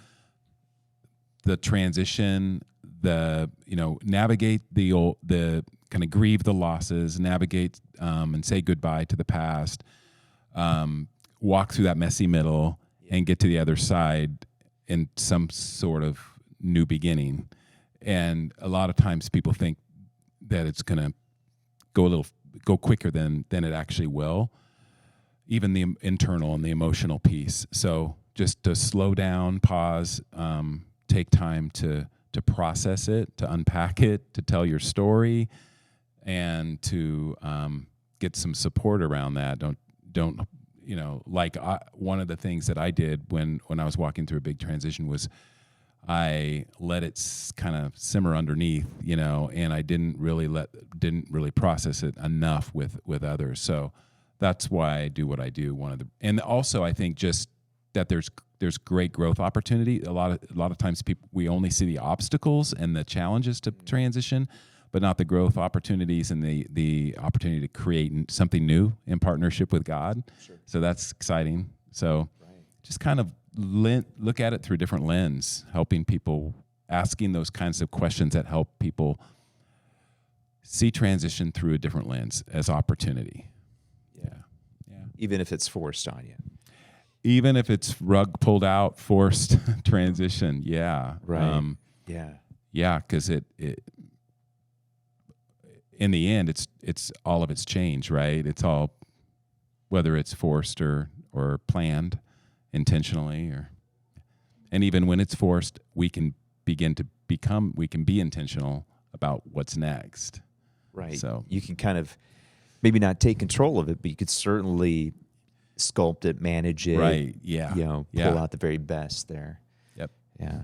the transition, navigate the kind of grieve the losses, navigate and say goodbye to the past, walk through that messy middle, and get to the other side in some sort of new beginning. And a lot of times people think that it's going to go quicker than it actually will, even the internal and the emotional piece. So just to slow down, pause, take time to process it, to unpack it, to tell your story, and to get some support around that. Don't one of the things that I did when I was walking through a big transition was I let it kind of simmer underneath, and I didn't really process it enough with others. So that's why I do what I do. And also I think just that there's great growth opportunity. A lot of times we only see the obstacles and the challenges to transition, but not the growth opportunities and the opportunity to create something new in partnership with God. Sure. So that's exciting. So just kind of look at it through a different lens, helping people, asking those kinds of questions that help people see transition through a different lens as opportunity. Yeah. Even if it's forced on you. Even if it's rug pulled out, forced transition. Yeah. Right. Yeah, because it in the end, it's all of its change, right? It's all, whether it's forced or planned intentionally, and even when it's forced, we can be intentional about what's next. Right. So you can kind of maybe not take control of it, but you could certainly sculpt it, manage it. Right. Yeah. Pull out the very best there. Yep. Yeah.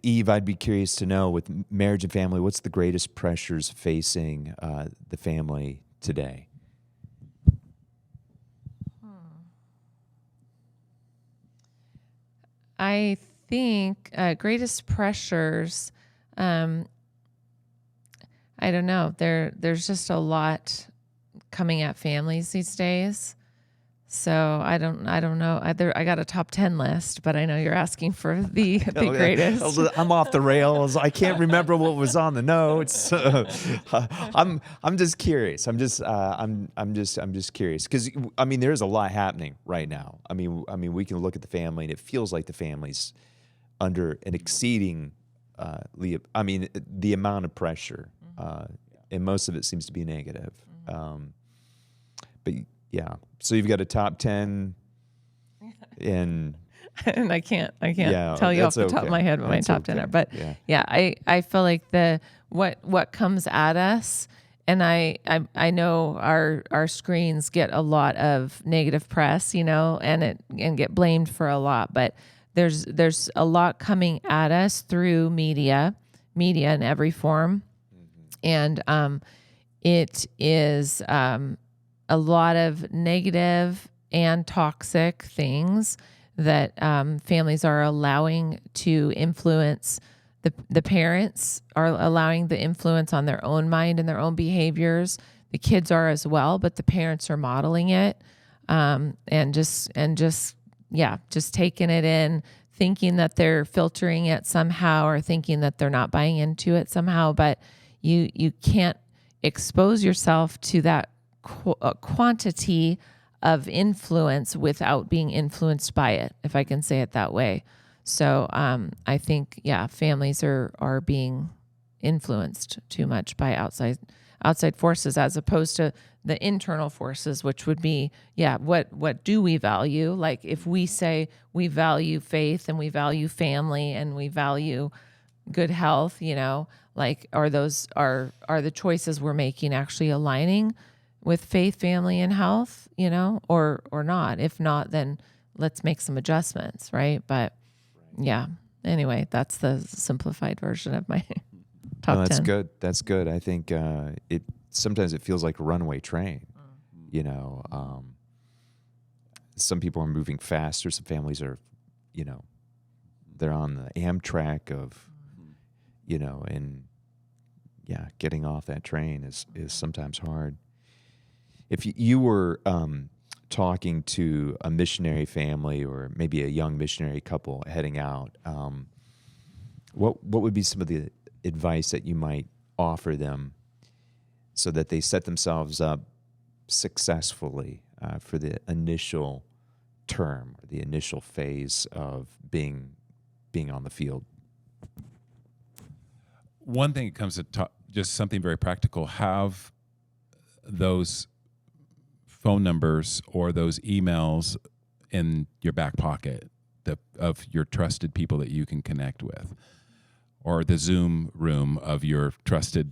Eve, I'd be curious to know, with marriage and family, what's the greatest pressures facing the family today? I think greatest pressures, I don't know. There's just a lot coming at families these days. So I don't know. I got a top 10 list, but I know you're asking for the greatest. I'm off the rails. I can't remember what was on the notes. I'm just curious. I'm just curious, because there's a lot happening right now. I mean we can look at the family and it feels like the family's under an exceeding the amount of pressure, and most of it seems to be negative. But yeah, so you've got a top 10, and I can't tell you off the top of my head what my top 10 are. But I feel like what comes at us, and I know our screens get a lot of negative press, and get blamed for a lot, but there's a lot coming at us through media in every form, and it is a lot of negative and toxic things that families are allowing to influence. The parents are allowing the influence on their own mind and their own behaviors. The kids are as well, but the parents are modeling it, and just taking it in, thinking that they're filtering it somehow, or thinking that they're not buying into it somehow. But you can't expose yourself to that quantity of influence without being influenced by it, if I can say it that way. So I think, families are being influenced too much by outside forces, as opposed to the internal forces, which would be, what do we value? Like, if we say we value faith and we value family and we value good health, like, are the choices we're making actually aligning with faith, family, and health, or not? If not, then let's make some adjustments, right? But anyway, that's the simplified version of my top 10. That's good. That's good. I think sometimes it feels like a runaway train. Some people are moving faster. Some families are, they're on the Amtrak of, and getting off that train is sometimes hard. If you were talking to a missionary family, or maybe a young missionary couple heading out, what would be some of the advice that you might offer them so that they set themselves up successfully for the initial term, or the initial phase of being on the field? One thing that comes to just something very practical, have those phone numbers or those emails in your back pocket of your trusted people that you can connect with, or the Zoom room of your trusted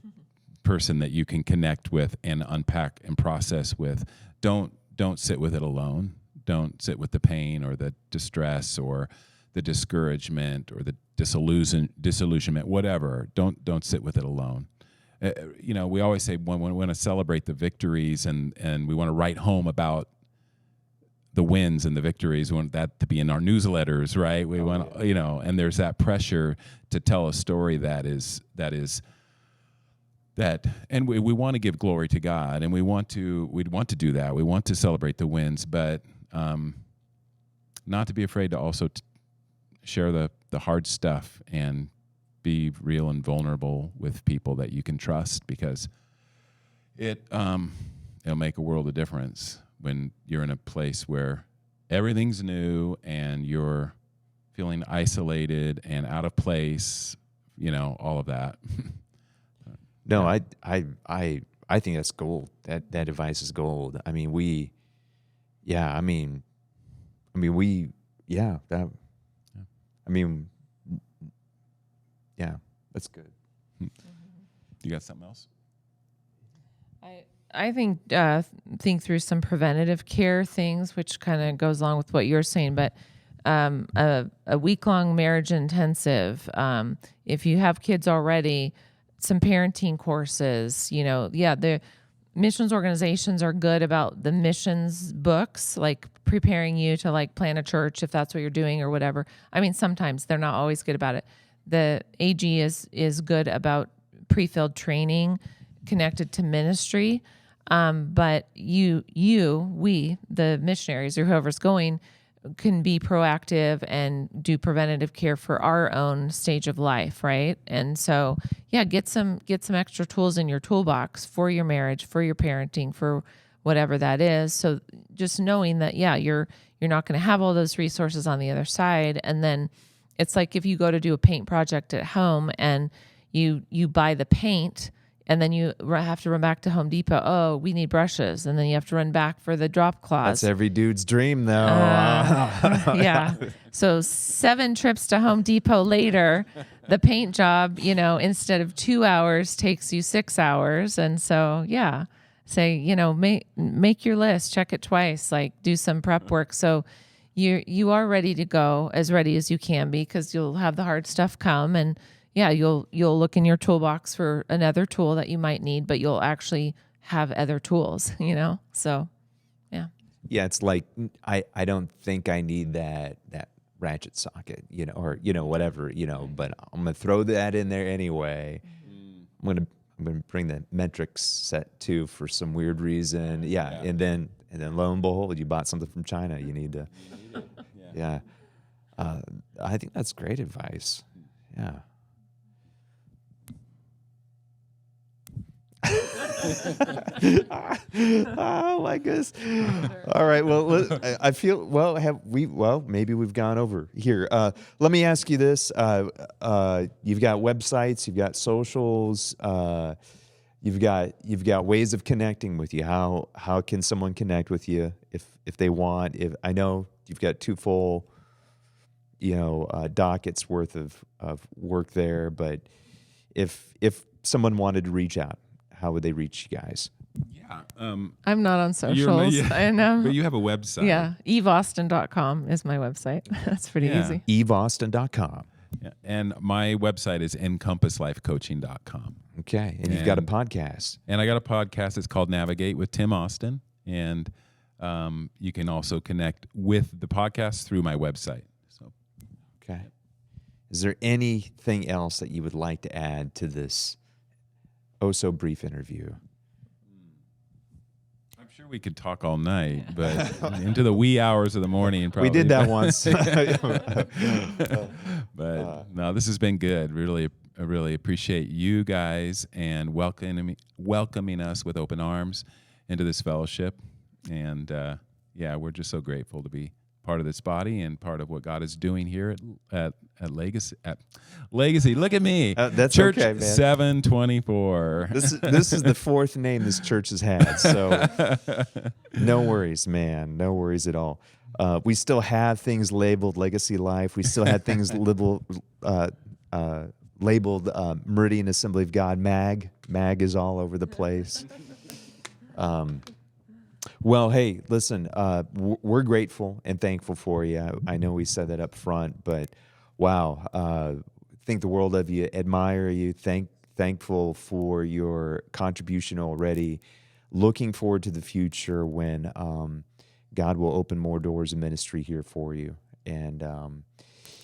person that you can connect with and unpack and process with. Don't sit with it alone. Don't sit with the pain or the distress or the discouragement or the disillusionment, whatever. Don't sit with it alone. We always say when we want to celebrate the victories and we want to write home about the wins and the victories. We want that to be in our newsletters, right? We want, and there's that pressure to tell a story that is, and we want to give glory to God, and we'd want to do that. We want to celebrate the wins, but not to be afraid to also share the hard stuff and be real and vulnerable with people that you can trust, because it'll make a world of difference when you're in a place where everything's new and you're feeling isolated and out of place, all of that. No, I think that's gold. That advice is gold. I mean, that's good. You got something else? I think through some preventative care things, which kind of goes along with what you're saying, but a week-long marriage intensive, if you have kids already, some parenting courses, the missions organizations are good about the missions books, like preparing you to like plan a church if that's what you're doing or whatever. I mean, sometimes they're not always good about it. The AG is good about pre-filled training connected to ministry. But we, the missionaries or whoever's going, can be proactive and do preventative care for our own stage of life, right? And so, get some extra tools in your toolbox for your marriage, for your parenting, for whatever that is. So just knowing that, you're not going to have all those resources on the other side. And then it's like if you go to do a paint project at home and you buy the paint, and then you have to run back to Home Depot. Oh, we need brushes. And then you have to run back for the drop cloths. That's every dude's dream, though. Yeah. So 7 trips to Home Depot later, the paint job, instead of 2 hours takes you 6 hours. And so, say, make your list, check it twice, like do some prep work. So you are ready to go, as ready as you can be, because you'll have the hard stuff come, and you'll look in your toolbox for another tool that you might need, but you'll actually have other tools, So, yeah. Yeah, it's like I don't think I need that ratchet socket, or whatever, but I'm gonna throw that in there anyway. I'm gonna bring the metrics set too for some weird reason. Yeah. And then lo and behold, you bought something from China. You need to. Yeah. I think that's great advice. Yeah. Oh my goodness! All right. Well, I feel maybe we've gone over here. Let me ask you this: you've got websites, you've got socials, you've got ways of connecting with you. How can someone connect with you if they want? If I know you've got 2 full, dockets worth of work there, but if someone wanted to reach out, how would they reach you guys? Yeah. I'm not on socials. But you have a website. Yeah. eveaustin.com is my website. That's pretty easy. eveaustin.com. Yeah. And my website is encompasslifecoaching.com. Okay. And you've got a podcast. And I got a podcast. It's called Navigate with Tim Austin. And you can also connect with the podcast through my website. So, okay. Is there anything else that you would like to add to this so brief interview? I'm sure we could talk all night, but into the wee hours of the morning. Probably. We did that once. But no, this has been good. I really appreciate you guys and welcoming us with open arms into this fellowship. And we're just so grateful to be part of this body and part of what God is doing here at Legacy. Legacy, look at me. That's Church okay, man. 724. This is the fourth name this church has had, so no worries, man. No worries at all. We still have things labeled Legacy Life. We still have things labeled Meridian Assembly of God. MAG is all over the place. Well, hey, listen, we're grateful and thankful for you. I know we said that up front, but wow, think the world of you, admire you, thankful for your contribution already, looking forward to the future when God will open more doors of ministry here for you. And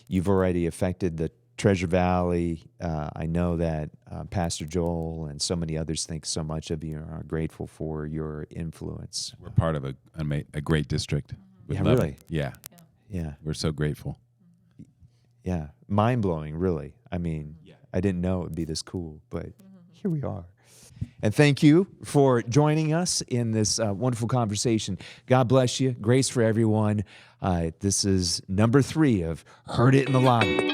you've already affected the Treasure Valley. I know that Pastor Joel and so many others think so much of you and are grateful for your influence. We're part of a great district. We Yeah, love really? it. Yeah. Yeah. We're so grateful. Yeah. Mind-blowing, really. I mean, I didn't know it would be this cool, but here we are. And thank you for joining us in this wonderful conversation. God bless you. Grace for everyone. This is number 3 of Heard It in the Lobby.